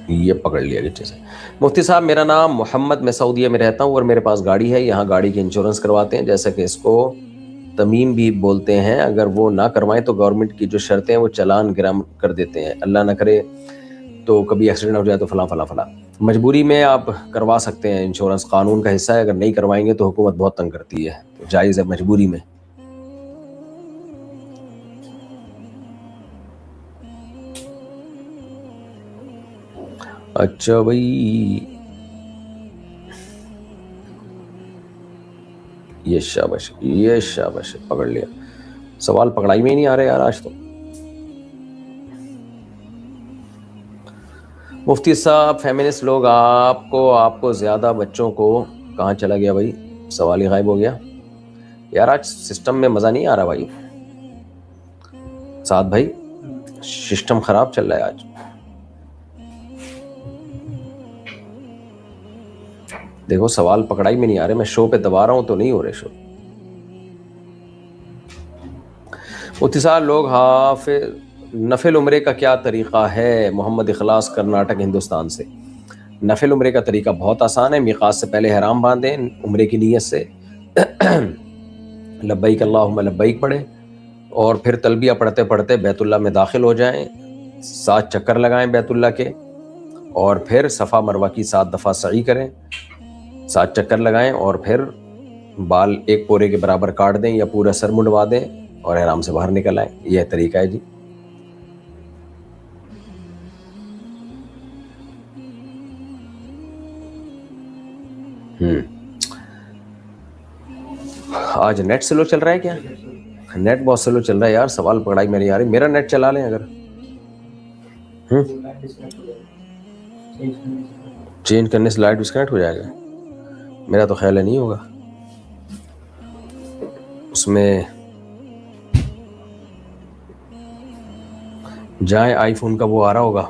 یہ پکڑ لیا گچے سے. مفتی صاحب میرا نام محمد، میں سعودیہ میں رہتا ہوں اور میرے پاس گاڑی ہے، یہاں گاڑی کی انشورنس کرواتے ہیں، جیسا کہ اس کو تمیم بھی بولتے ہیں، اگر وہ نہ کروائیں تو گورنمنٹ کی جو شرطیں ہیں وہ چلان گرام کر دیتے ہیں، اللہ نہ کرے تو کبھی ایکسیڈنٹ ہو جائے تو فلاں فلاں فلاں. مجبوری میں آپ کروا سکتے ہیں، انشورنس قانون کا حصہ ہے، اگر نہیں کروائیں گے تو حکومت بہت تنگ کرتی ہے، تو جائز ہے مجبوری میں. اچھا بھائی، یہ شاباش پکڑ لیا. سوال پکڑائی میں ہی نہیں آ رہے یار آج تو. مفتی صاحب فیمنسٹ لوگ آپ کو زیادہ بچوں کو کہاں چلا گیا بھائی؟ سوال ہی غائب ہو گیا یار، آج سسٹم میں مزہ نہیں آ رہا بھائی. سعد بھائی سسٹم خراب چل رہا ہے آج. دیکھو سوال پکڑائی میں نہیں آ رہے، میں شو پہ دبا رہا ہوں تو نہیں ہو رہے شو. مفتی صاحب لوگ نفل عمرے کا کیا طریقہ ہے؟ محمد اخلاص کرناٹک ہندوستان سے. نفل عمرے کا طریقہ بہت آسان ہے، میقات سے پہلے احرام باندھیں عمرے کی نیت سے، لبیک اللہم لبیک پڑھیں، اور پھر تلبیہ پڑھتے پڑھتے بیت اللہ میں داخل ہو جائیں، 7 چکر لگائیں بیت اللہ کے، اور پھر صفا مروہ کی 7 دفعہ سعی کریں، 7 چکر لگائیں، اور پھر بال 1 پورے کے برابر کاٹ دیں یا پورا سر منڈوا دیں اور احرام سے باہر نکل آئیں. یہ طریقہ ہے جی. آج نیٹ سلو چل رہا ہے کیا؟ نیٹ بہت سلو چل رہا ہے یار، سوال پکڑائی میں نہیں آ رہی. میرا نیٹ چلا لیں اگر چینج کرنے سے لائٹ ڈسکنیکٹ ہو جائے گا. میرا تو خیال ہے نہیں ہوگا، اس میں جائیں آئی فون کا وہ آ رہا ہوگا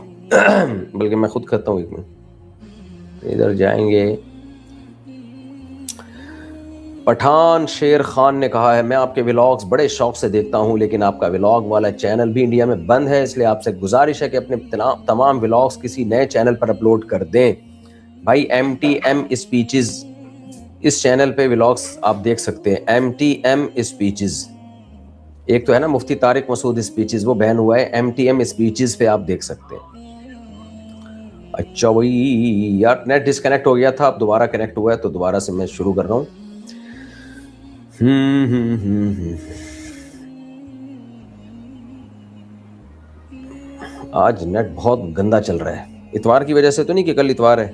بلکہ میں خود کرتا ہوں، ایک منٹ ادھر جائیں گے. پٹھان شیر خان نے کہا ہے میں آپ کے ولاگز بڑے شوق سے دیکھتا ہوں، لیکن آپ کا ولاگ والا چینل بھی انڈیا میں بند ہے، اس لیے آپ سے گزارش ہے کہ اپنے تمام ولاگز کسی نئے چینل پر اپلوڈ کر دیں. بھائی MTM اسپیچز، اس چینل پہ ولاگز آپ دیکھ سکتے ہیں، MTM اسپیچز. ایک تو ہے نا مفتی طارق مسعود اسپیچز، وہ بین ہوا ہے MTM اسپیچز پہ، آپ دیکھ سکتے ہیں. اچھا وہی یار نیٹ ڈسکنیکٹ ہو گیا تھا، اب دوبارہ کنیکٹ ہوا ہے تو دوبارہ سے میں شروع کر رہا ہوں. آج نیٹ بہت گندا چل رہا ہے. اتوار کی وجہ سے تو نہیں کہ کل اتوار ہے؟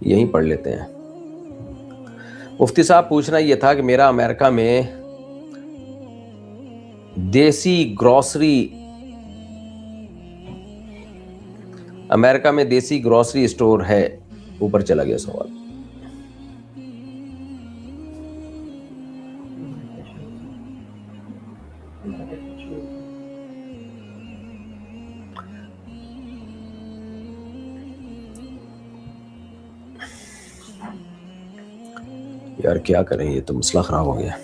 یہیں پڑھ لیتے ہیں. مفتی صاحب پوچھنا یہ تھا کہ میرا امریکہ میں دیسی گروسری اسٹور ہے. اوپر چلا گیا سوال. یار کیا کریں، یہ تو مسئلہ خراب ہو گیا.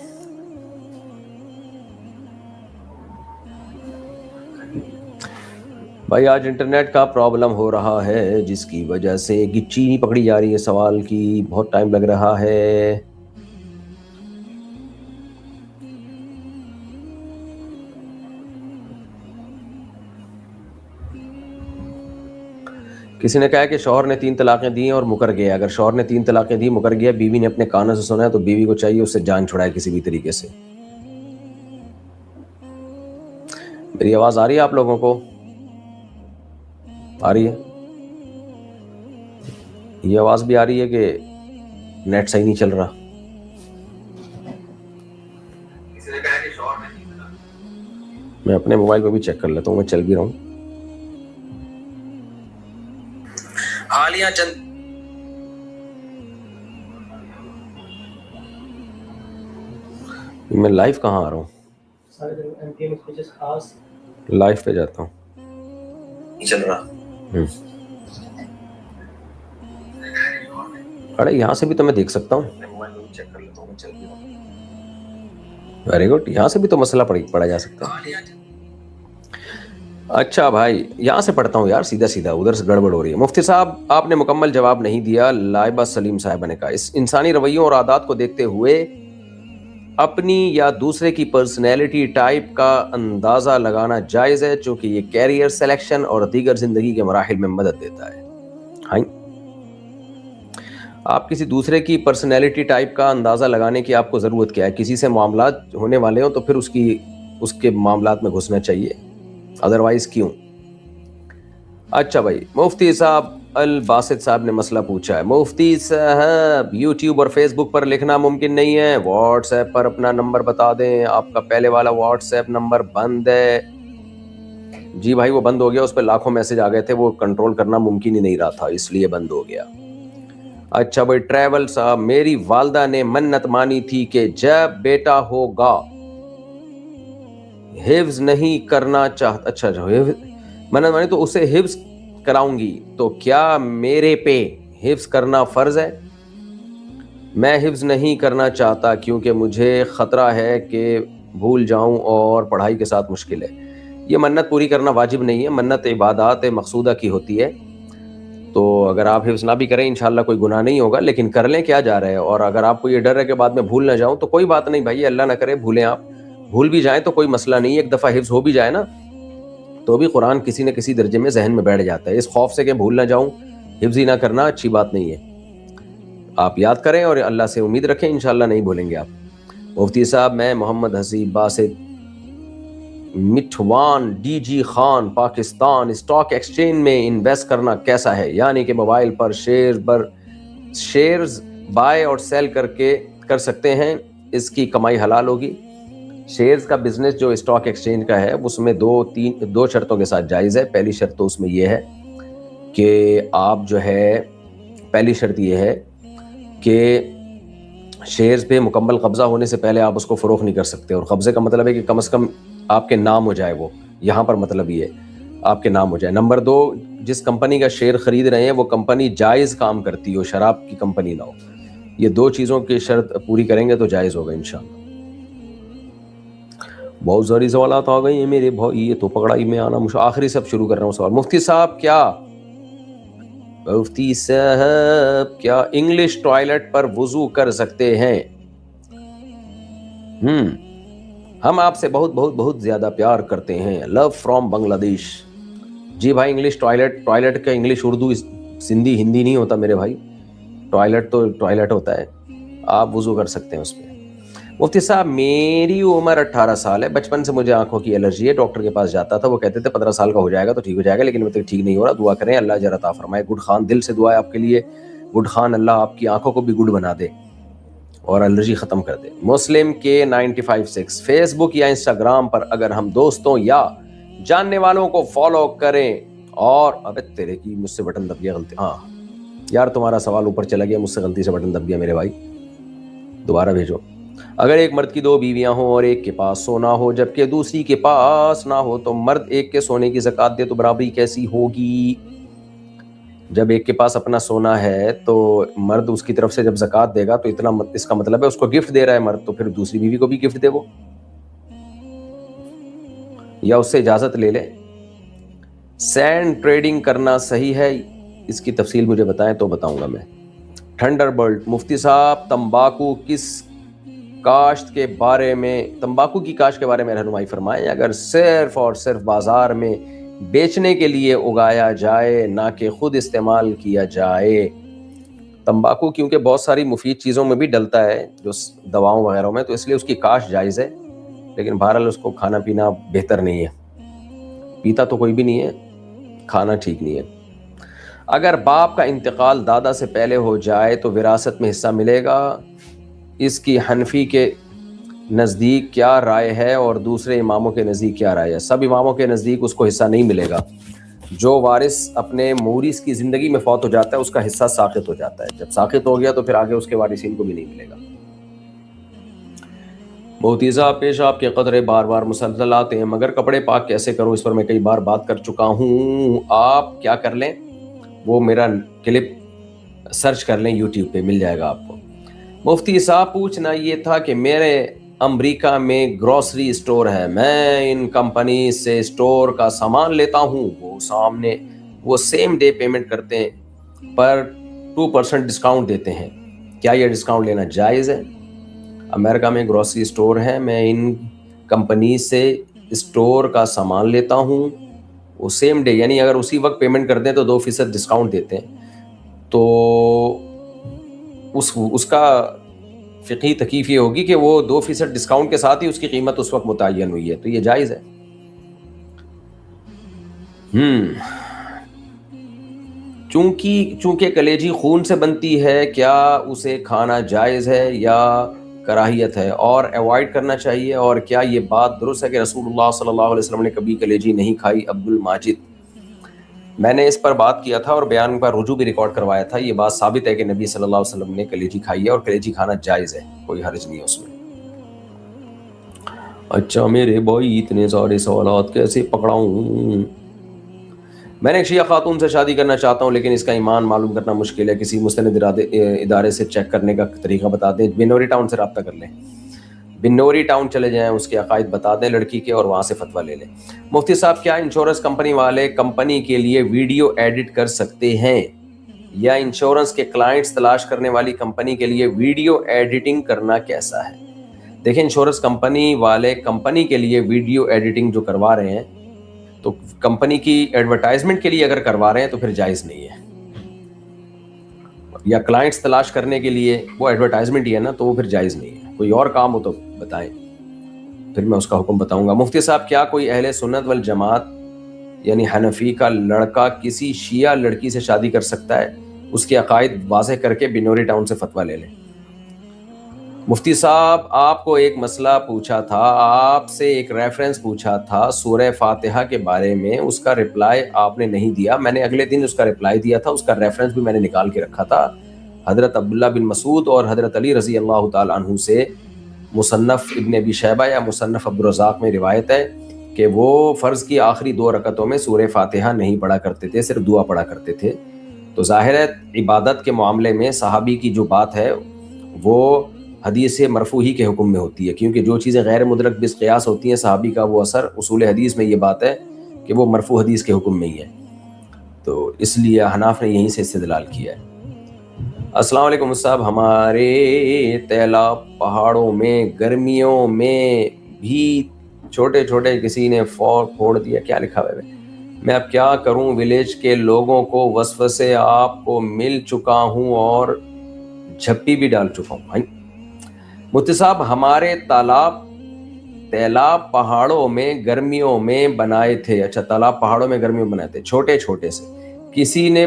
بھائی آج انٹرنیٹ کا پرابلم ہو رہا ہے جس کی وجہ سے گچی نہیں پکڑی جا رہی ہے سوال کی، بہت ٹائم لگ رہا ہے. کسی نے کہا کہ شوہر نے 3 طلاقیں دی اور مکر گیا. اگر شوہر نے 3 طلاقیں دی مکر گیا، بیوی نے اپنے کانوں سے سنا ہے تو بیوی کو چاہیے اس سے جان چھڑائے کسی بھی طریقے سے. میری آواز آ رہی ہے آپ لوگوں کو؟ آ رہی ہے؟ یہ آواز بھی آ رہی ہے کہ نیٹ صحیح نہیں چل رہا؟ میں اپنے موبائل پہ بھی چیک کر لیتا ہوں، میں چل بھی رہا ہوں. حالیہ چند میں لائف کہاں آ رہا ہوں؟ لائف پہ جاتا ہوں. چل رہا ارے یہاں سے بھی تو میں دیکھ سکتا ہوں. ویری گڈ، یہاں سے بھی تو مسئلہ پڑھا جا سکتا ہے. اچھا بھائی یہاں سے پڑھتا ہوں یار، سیدھا سیدھا ادھر سے گڑبڑ ہو رہی ہے. مفتی صاحب آپ نے مکمل جواب نہیں دیا. لائبہ سلیم صاحبہ نے کہا اس انسانی رویوں اور عادات کو دیکھتے ہوئے اپنی یا دوسرے کی پرسنالٹی ٹائپ کا اندازہ لگانا جائز ہے، چونکہ یہ کیریئر سلیکشن اور دیگر زندگی کے مراحل میں مدد دیتا ہے. ہاں آپ کسی دوسرے کی پرسنالٹی ٹائپ کا اندازہ لگانے کی آپ کو ضرورت کیا ہے؟ کسی سے معاملات ہونے والے ہوں تو پھر اس کے معاملات میں گھسنا چاہیے، ادروائز کیوں؟ اچھا بھائی مفتی صاحب الباسط صاحب نے مسئلہ پوچھا ہے. مفتی صاحب یوٹیوب اور فیس بک پر لکھنا ممکن نہیں ہے، واٹس ایپ پر اپنا نمبر بتا دیں. آپ کا پہلے والا واٹس ایپ نمبر بند ہے. جی بھائی وہ بند ہو گیا، اس پہ لاکھوں میسج آ گئے تھے، وہ کنٹرول کرنا ممکن ہی نہیں رہا تھا، اس لیے بند ہو گیا. اچھا بھائی ٹریول صاحب، میری والدہ نے منت مانی تھی کہ جب بیٹا ہوگا حفظ نہیں کرنا چاہتا. اچھا منت مانی تو اسے حفظ کراؤں گی، تو کیا میرے پہ حفظ کرنا فرض ہے؟ میں حفظ نہیں کرنا چاہتا کیونکہ مجھے خطرہ ہے کہ بھول جاؤں اور پڑھائی کے ساتھ مشکل ہے. یہ منت پوری کرنا واجب نہیں ہے، منت عبادات مقصودہ کی ہوتی ہے. تو اگر آپ حفظ نہ بھی کریں انشاءاللہ کوئی گناہ نہیں ہوگا، لیکن کر لیں کیا جا رہا ہے. اور اگر آپ کو یہ ڈر ہے کہ بعد میں بھول نہ جاؤں تو کوئی بات نہیں بھائی، اللہ نہ کرے بھولیں. آپ بھول بھی جائیں تو کوئی مسئلہ نہیں، ایک دفعہ حفظ ہو بھی جائے نا تو بھی قرآن کسی نہ کسی درجے میں ذہن میں بیٹھ جاتا ہے. اس خوف سے کہ بھول نہ جاؤں حفظ ہی نہ کرنا اچھی بات نہیں ہے. آپ یاد کریں اور اللہ سے امید رکھیں، انشاءاللہ نہیں بھولیں گے آپ. مفتی صاحب میں Muhammad Haseeb Basit Mithwan D G Khan Pakistan, stock exchange میں انویسٹ کرنا کیسا ہے؟ یعنی کہ موبائل پر شیئرز بائے اور سیل کر سکتے ہیں، اس کی کمائی حلال ہوگی؟ شیئرز کا بزنس جو اسٹاک ایکسچینج کا ہے اس میں دو شرطوں کے ساتھ جائز ہے. پہلی شرط تو اس میں یہ ہے کہ آپ جو ہے، پہلی شرط یہ ہے کہ شیئرز پہ مکمل قبضہ ہونے سے پہلے آپ اس کو فروخت نہیں کر سکتے. اور قبضے کا مطلب ہے کہ کم از کم آپ کے نام ہو جائے، وہ یہاں پر مطلب یہ آپ کے نام ہو جائے. نمبر 2، جس کمپنی کا شیئر خرید رہے ہیں وہ کمپنی جائز کام کرتی ہو، شراب کی کمپنی نہ ہو. یہ 2 چیزوں کی شرط پوری کریں گے تو جائز ہوگا انشاءاللہ. بہت ساری سوالات آ گئی ہیں میرے بھائی، یہ تو پکڑائی میں آنا آخری سب شروع کر رہا ہوں سوال. مفتی صاحب کیا مفتی صاحب کیا انگلش ٹوائلٹ پر وضو کر سکتے ہیں؟ ہم آپ سے بہت بہت بہت زیادہ پیار کرتے ہیں. لو فرام بنگلہ دیش. جی بھائی انگلش ٹوائلٹ کا انگلش اردو سندھی ہندی نہیں ہوتا میرے بھائی. ٹوائلٹ تو ٹوائلٹ ہوتا ہے, آپ وضو کر سکتے ہیں اس پہ. مفتی صاحب میری عمر 18 سال ہے. بچپن سے مجھے آنکھوں کی الرجی ہے. ڈاکٹر کے پاس جاتا تھا, وہ کہتے تھے 15 سال کا ہو جائے گا تو ٹھیک ہو جائے گا, لیکن ابھی تک ٹھیک نہیں ہو رہا. دعا کریں اللہ اجر عطا فرمائے. گڈ خان دل سے دعا ہے آپ کے لیے. گڈ خان اللہ آپ کی آنکھوں کو بھی گڈ بنا دے اور الرجی ختم کر دے. مسلم کے 95.6 فیس بک یا انسٹاگرام پر اگر ہم دوستوں یا جاننے والوں کو فالو کریں اور ابے تیرے کی مجھ سے بٹن دب گیا غلطی. ہاں یار تمہارا سوال اوپر چلا گیا, مجھ سے غلطی سے بٹن دب گیا میرے بھائی, دوبارہ بھیجو. اگر ایک مرد کی 2 بیویاں ہوں اور ایک کے پاس سونا ہو جبکہ دوسری کے پاس نہ ہو تو مرد ایک کے سونے کی زکوٰۃ دے تو برابری کیسی ہوگی؟ جب ایک کے پاس اپنا سونا ہے تو مرد اس کی طرف سے جب زکوٰۃ دے گا تو اتنا اس کا مطلب ہے اس کو گفٹ دے رہا ہے مرد, تو پھر دوسری بیوی کو بھی گفٹ دے وہ, یا اس سے اجازت لے لے. سینڈ ٹریڈنگ کرنا صحیح ہے؟ اس کی تفصیل مجھے بتائیں تو بتاؤں گا میں. Thunder bolt. مفتی صاحب تمباکو تمباکو کی کاشت کے بارے میں رہنمائی فرمائیں. اگر صرف اور صرف بازار میں بیچنے کے لیے اگایا جائے نہ کہ خود استعمال کیا جائے. تمباکو کیونکہ بہت ساری مفید چیزوں میں بھی ڈلتا ہے جو دواؤں وغیرہ میں, تو اس لیے اس کی کاشت جائز ہے, لیکن بہرحال اس کو کھانا پینا بہتر نہیں ہے. پیتا تو کوئی بھی نہیں ہے, کھانا ٹھیک نہیں ہے. اگر باپ کا انتقال دادا سے پہلے ہو جائے تو وراثت میں حصہ ملے گا. اس کی حنفی کے نزدیک کیا رائے ہے اور دوسرے اماموں کے نزدیک کیا رائے ہے؟ سب اماموں کے نزدیک اس کو حصہ نہیں ملے گا. جو وارث اپنے مورث کی زندگی میں فوت ہو جاتا ہے اس کا حصہ ساقط ہو جاتا ہے. جب ساقط ہو گیا تو پھر آگے اس کے وارثین کو بھی نہیں ملے گا. موتیزہ پیشاب کے قطرے بار بار مسلسل آتے ہیں مگر کپڑے پاک کیسے کروں؟ اس پر میں کئی بار بات کر چکا ہوں. آپ کیا کر لیں, وہ میرا کلپ سرچ کر لیں یوٹیوب پہ, مل جائے گا آپ کو. مفتی صاحب پوچھنا یہ تھا کہ میرے امریکہ میں گروسری اسٹور ہے, میں ان کمپنی سے اسٹور کا سامان لیتا ہوں, وہ سیم ڈے پیمنٹ کرتے ہیں پر 2% ڈسکاؤنٹ دیتے ہیں, کیا یہ ڈسکاؤنٹ لینا جائز ہے؟ امریکہ میں گروسری اسٹور ہے, میں ان کمپنی سے اسٹور کا سامان لیتا ہوں, وہ سیم ڈے یعنی اگر اسی وقت پیمنٹ کر دیں تو 2% ڈسکاؤنٹ دیتے ہیں, تو اس کا فقہی تکیف یہ ہوگی کہ وہ 2% ڈسکاؤنٹ کے ساتھ ہی اس کی قیمت اس وقت متعین ہوئی ہے, تو یہ جائز ہے. چونکہ کلیجی خون سے بنتی ہے, کیا اسے کھانا جائز ہے یا کراہیت ہے اور ایوائڈ کرنا چاہیے؟ اور کیا یہ بات درست ہے کہ رسول اللہ صلی اللہ علیہ وسلم نے کبھی کلیجی نہیں کھائی؟ عبد الماجد. میں نے اس پر بات کیا تھا اور بیان پر رجوع بھی ریکارڈ کروایا تھا. یہ بات ثابت ہے کہ نبی صلی اللہ علیہ وسلم نے کلیجی کھائی ہے اور کلیجی کھانا جائز ہے, کوئی حرج نہیں ہے اس میں. اچھا میرے بھائی اتنے سارے سوالات کیسے پکڑاؤں؟ میں نے ایک شیعہ خاتون سے شادی کرنا چاہتا ہوں لیکن اس کا ایمان معلوم کرنا مشکل ہے, کسی مستند ادارے سے چیک کرنے کا طریقہ بتا دیں. بنوری ٹاؤن سے رابطہ کر لیں, بنوری ٹاؤن چلے جائیں, اس کے عقائد بتا دیں لڑکی کے اور وہاں سے فتویٰ لے لیں. مفتی صاحب کیا انشورنس کمپنی والے کمپنی کے لیے ویڈیو ایڈٹ کر سکتے ہیں یا انشورنس کے کلائنٹس تلاش کرنے والی کمپنی کے لیے ویڈیو ایڈیٹنگ کرنا کیسا ہے؟ دیکھیں انشورنس کمپنی والے کمپنی کے لیے ویڈیو ایڈیٹنگ جو کروا رہے ہیں تو کمپنی کی ایڈورٹائزمنٹ کے لیے اگر کروا رہے ہیں تو پھر جائز نہیں ہے, یا کلائنٹس تلاش کرنے کے لیے وہ ایڈورٹائزمنٹ ہی ہے نا, تو وہ پھر جائز نہیں ہے. کوئی اور کام ہو تو بتائیں, پھر میں اس کا حکم بتاؤں گا. مفتی صاحب کیا کوئی اہل سنت والجماعت یعنی حنفی کا لڑکا کسی شیعہ لڑکی سے شادی کر سکتا ہے؟ اس کے عقائد واضح کر کے بنوری ٹاؤن سے فتویٰ لے لیں. مفتی صاحب آپ کو ایک مسئلہ پوچھا تھا, آپ سے ایک ریفرنس پوچھا تھا سورہ فاتحہ کے بارے میں, اس کا رپلائی آپ نے نہیں دیا. میں نے اگلے دن اس کا رپلائی دیا تھا, اس کا ریفرنس بھی میں نے نکال کے رکھا تھا. حضرت عبداللہ بن مسعود اور حضرت علی رضی اللہ تعالیٰ عنہ سے مصنف ابن ابی شیبہ یا مصنف عبدالرزاق میں روایت ہے کہ وہ فرض کی آخری 2 رکعتوں میں سورہ فاتحہ نہیں پڑھا کرتے تھے, صرف دعا پڑھا کرتے تھے. تو ظاہر ہے عبادت کے معاملے میں صحابی کی جو بات ہے وہ حدیث مرفوع ہی کے حکم میں ہوتی ہے, کیونکہ جو چیزیں غیر مدرک بالقیاس ہوتی ہیں صحابی کا وہ اثر اصول حدیث میں یہ بات ہے کہ وہ مرفوع حدیث کے حکم میں ہی ہے. تو اس لیے حناف نے یہیں سے استدلال کیا ہے. السلام علیکم صاحب. ہمارے تیلاب پہاڑوں میں گرمیوں میں بھی چھوٹے چھوٹے کسی نے پھوڑ دیا. کیا لکھا ہوا ہے؟ میں اب کیا کروں؟ ولیج کے لوگوں کو وسوسے آپ کو مل چکا ہوں اور جھپی بھی ڈال چکا ہوں. مفتی صاحب ہمارے تیلاب پہاڑوں میں گرمیوں میں بنائے تھے. اچھا تالاب پہاڑوں میں گرمیوں میں بنائے تھے چھوٹے چھوٹے سے، کسی نے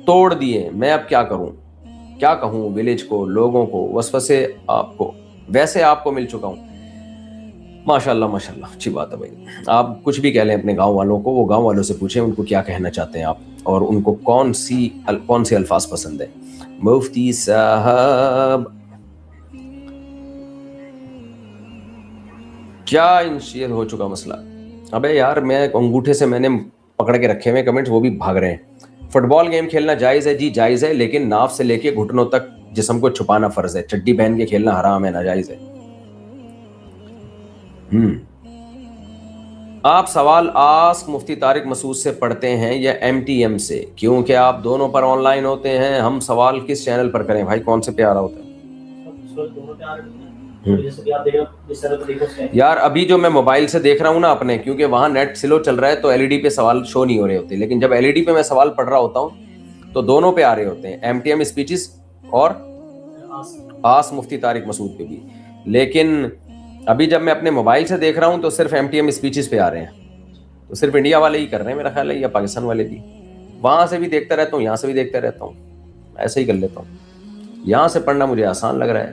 توڑ دیے. میں اب کیا کروں؟ کیا کہوں ولیج کو لوگوں کو وسوسے آپ کو ویسے آپ کو مل چکا ہوں. ماشاء اللہ ماشاء اللہ، اچھی بات ہے بھائی. آپ کچھ بھی کہہ لیں اپنے گاؤں والوں کو، وہ گاؤں والوں سے پوچھیں ان کو کیا کہنا چاہتے ہیں آپ، اور ان کو کون سے الفاظ پسند ہیں. مفتی صاحب کیا انشیئر ہو چکا مسئلہ؟ ابے یار میں انگوٹھے سے میں نے پکڑ کے رکھے ہوئے کمنٹس، وہ بھی بھاگ رہے ہیں. فٹ بال گیم کھیلنا جائز ہے جی جائز ہے، لیکن ناف سے لے کے گھٹنوں تک جسم کو چھپانا فرض ہے. چڈی پہن کے کھیلنا حرام ہے، ناجائز ہے. آپ سوال آسک مفتی طارق مسعود سے پڑھتے ہیں یا ایم ٹی ایم سے؟ کیونکہ آپ دونوں پر آن لائن ہوتے ہیں. ہم سوال کس چینل پر کریں بھائی؟ کون سے پہ آ رہا ہوتا ہے یار؟ ابھی جو میں موبائل سے دیکھ رہا ہوں نا اپنے، کیونکہ وہاں نیٹ سلو چل رہا ہے تو ایل ای ڈی پہ سوال شو نہیں ہو رہے ہوتے. لیکن جب ایل ای ڈی پہ میں سوال پڑھ رہا ہوتا ہوں تو دونوں پہ آ رہے ہوتے ہیں، ایم ٹی ایم اسپیچز اور آسک مفتی طارق مسعود پہ بھی. لیکن ابھی جب میں اپنے موبائل سے دیکھ رہا ہوں تو صرف ایم ٹی ایم اسپیچز پہ آ رہے ہیں. تو صرف انڈیا والے ہی کر رہے ہیں میرا خیال ہے، یا پاکستان والے بھی. وہاں سے بھی دیکھتا رہتا ہوں، یہاں سے بھی دیکھتا رہتا ہوں، ایسے ہی کر لیتا ہوں. یہاں سے پڑھنا مجھے آسان لگ رہا ہے،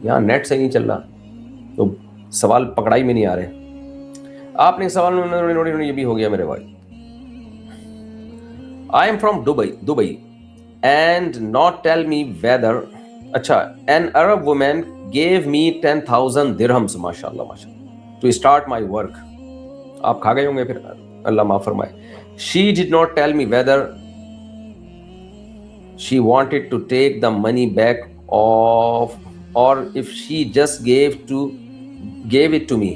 یہاں نیٹ سے نہیں چل رہا تو سوال پکڑائی میں نہیں آ رہے. آپ نے سوال یہ بھی ہو گیا میرے بھائی. I am from Dubai and not tell me whether. اچھا an Arab woman give me 10,000 dirhams ماشاء اللہ ماشاء اللہ ٹو اسٹارٹ مائی ورک. آپ کھا گئے ہوں گے پھر، اللہ معاف فرمائے. She did not tell me whether she wanted to take the money back of or if she just gave it to me.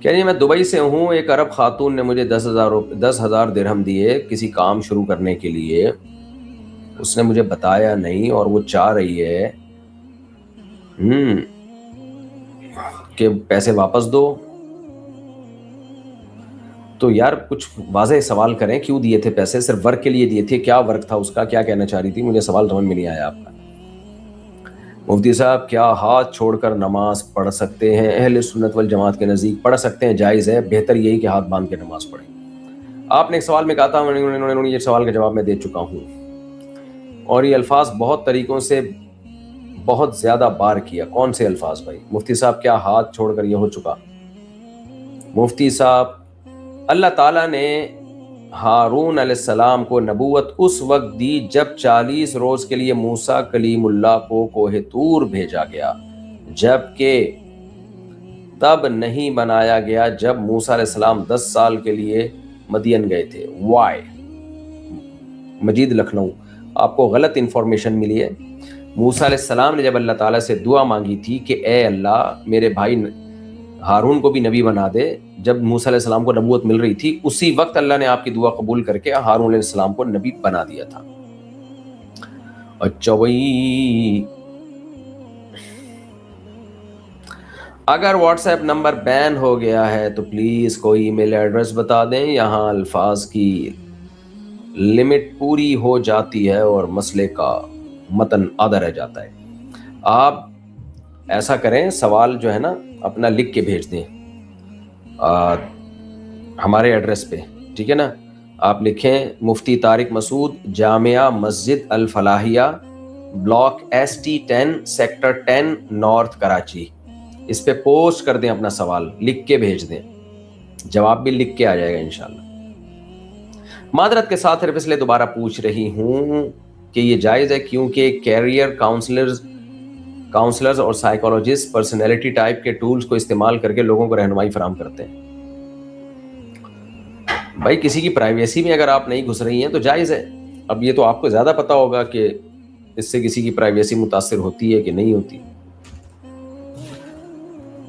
کہہ رہی ہے میں دبئی سے ہوں، ایک عرب خاتون نے مجھے 10,000 درہم دیے کسی کام شروع کرنے کے لیے. اس نے مجھے بتایا نہیں اور وہ چاہ رہی ہے کہ پیسے واپس دو. تو یار کچھ واضح سوال کریں، کیوں دیے تھے پیسے؟ صرف ورک کے لیے دیے تھے؟ کیا ورک تھا اس کا؟ کیا کہنا چاہ رہی تھی؟ مجھے سوال سمجھ میں نہیں آیا آپ کا. مفتی صاحب کیا ہاتھ چھوڑ کر نماز پڑھ سکتے ہیں؟ اہل سنت والجماعت کے نزدیک پڑھ سکتے ہیں، جائز ہے. بہتر یہی کہ ہاتھ باندھ کے نماز پڑھیں. آپ نے ایک سوال میں کہا تھا، یہ سوال کا جواب میں دے چکا ہوں، اور یہ الفاظ بہت طریقوں سے بہت زیادہ بار کیا. کون سے الفاظ بھائی؟ مفتی صاحب کیا ہاتھ چھوڑ کر یہ ہو چکا؟ مفتی صاحب اللہ تعالیٰ نے ہارون علیہ السلام کو نبوت اس وقت دی جب 40 روز کے لیے موسیٰ کلیم اللہ کو کوہ طور بھیجا گیا، جبکہ تب نہیں بنایا گیا جب موسیٰ علیہ السلام 10 سال کے لیے مدین گئے تھے. وائی؟ مجید لکھنؤ. آپ کو غلط انفارمیشن ملی ہے. موسیٰ علیہ السلام نے جب اللہ تعالیٰ سے دعا مانگی تھی کہ اے اللہ میرے بھائی ہارون کو بھی نبی بنا دے، جب موسیٰ علیہ السلام کو نبوت مل رہی تھی، اسی وقت اللہ نے آپ کی دعا قبول کر کے ہارون علیہ السلام کو نبی بنا دیا تھا. اچھا بھائی، اگر واٹس ایپ نمبر بین ہو گیا ہے تو پلیز کوئی ای میل ایڈریس بتا دیں. یہاں الفاظ کی لمٹ پوری ہو جاتی ہے اور مسئلے کا متن آدھا رہ جاتا ہے. آپ ایسا کریں، سوال جو ہے نا اپنا لکھ کے بھیج دیں ہمارے ایڈریس پہ، ٹھیک ہے نا؟ آپ لکھیں مفتی Tariq Masood, Jamia Masjid Alfalahiya, block ST10 sector 10 north Karachi. اس پہ پوسٹ کر دیں اپنا سوال، لکھ کے بھیج دیں، جواب بھی لکھ کے آ جائے گا انشاءاللہ. معذرت کے ساتھ صرف اس لیے دوبارہ پوچھ رہی ہوں کہ یہ جائز ہے کیونکہ کیریئر کاؤنسلرز اور سائیکالوجسٹ پرسنالٹی ٹائپ کے ٹولز کو استعمال کر کے لوگوں کو رہنمائی فراہم کرتے ہیں. بھائی کسی کی پرائیویسی میں اگر آپ نہیں گھس رہی ہیں تو جائز ہے. اب یہ تو آپ کو زیادہ پتا ہوگا کہ اس سے کسی کی پرائیویسی متاثر ہوتی ہے کہ نہیں ہوتی.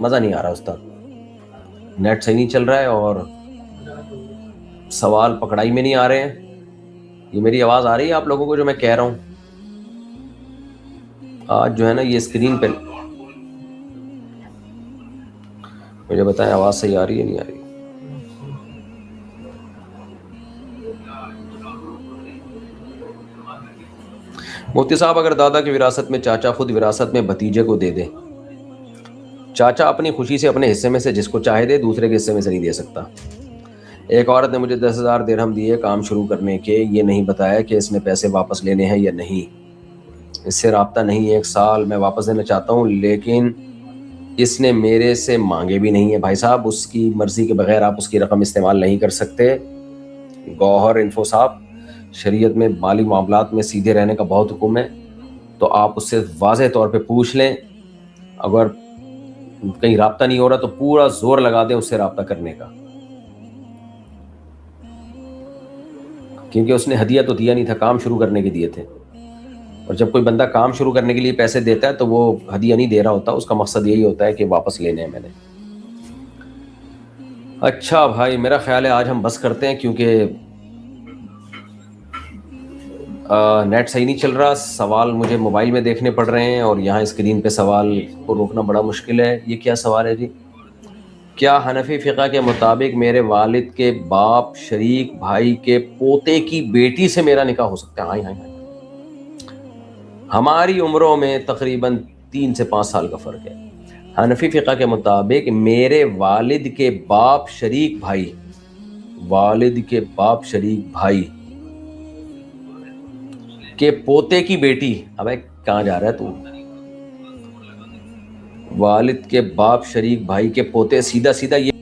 مزہ نہیں آ رہا استاد, نیٹ صحیح نہیں چل رہا ہے اور سوال پکڑائی میں نہیں آ رہے ہیں. یہ میری آواز آ رہی ہے آپ لوگوں کو جو میں کہہ رہا ہوں؟ آج جو ہے نا یہ اسکرین پہ مجھے بتائیں آواز صحیح آ رہی ہے نہیں آ رہی؟ مفتی صاحب اگر دادا کی وراثت میں چاچا خود وراثت میں بھتیجے کو دے دے, چاچا اپنی خوشی سے اپنے حصے میں سے جس کو چاہے دے, دوسرے کے حصے میں سے نہیں دے سکتا. ایک عورت نے مجھے 10,000 درہم دیے کام شروع کرنے کے, یہ نہیں بتایا کہ اس نے پیسے واپس لینے ہیں یا نہیں. اس سے رابطہ نہیں, 1 سال میں واپس دینا چاہتا ہوں لیکن اس نے میرے سے مانگے بھی نہیں ہے. بھائی صاحب اس کی مرضی کے بغیر آپ اس کی رقم استعمال نہیں کر سکتے. گوہر انفو صاحب, شریعت میں مالی معاملات میں سیدھے رہنے کا بہت حکم ہے, تو آپ اس سے واضح طور پہ پوچھ لیں. اگر کہیں رابطہ نہیں ہو رہا تو پورا زور لگا دیں اس سے رابطہ کرنے کا, کیونکہ اس نے ہدیہ تو دیا نہیں تھا, کام شروع کرنے کے دیے تھے. اور جب کوئی بندہ کام شروع کرنے کے لیے پیسے دیتا ہے تو وہ ہدیہ نہیں دے رہا ہوتا, اس کا مقصد یہی ہوتا ہے کہ واپس لینے ہیں میں نے. اچھا بھائی, میرا خیال ہے آج ہم بس کرتے ہیں کیونکہ نیٹ صحیح نہیں چل رہا. سوال مجھے موبائل میں دیکھنے پڑ رہے ہیں اور یہاں اسکرین پہ سوال کو روکنا بڑا مشکل ہے. یہ کیا سوال ہے جی؟ کیا حنفی فقہ کے مطابق میرے والد کے باپ شریک بھائی کے پوتے کی بیٹی سے میرا نکاح ہو سکتا ہے؟ ہاں ہاں ہاں. ہماری عمروں میں تقریباً 3 سے 5 سال کا فرق ہے. حنفی فقہ کے مطابق میرے والد کے باپ شریک بھائی, والد کے باپ شریک بھائی کے پوتے کی بیٹی, اب کہاں جا رہا ہے تو, والد کے باپ شریک بھائی کے پوتے, سیدھا سیدھا یہ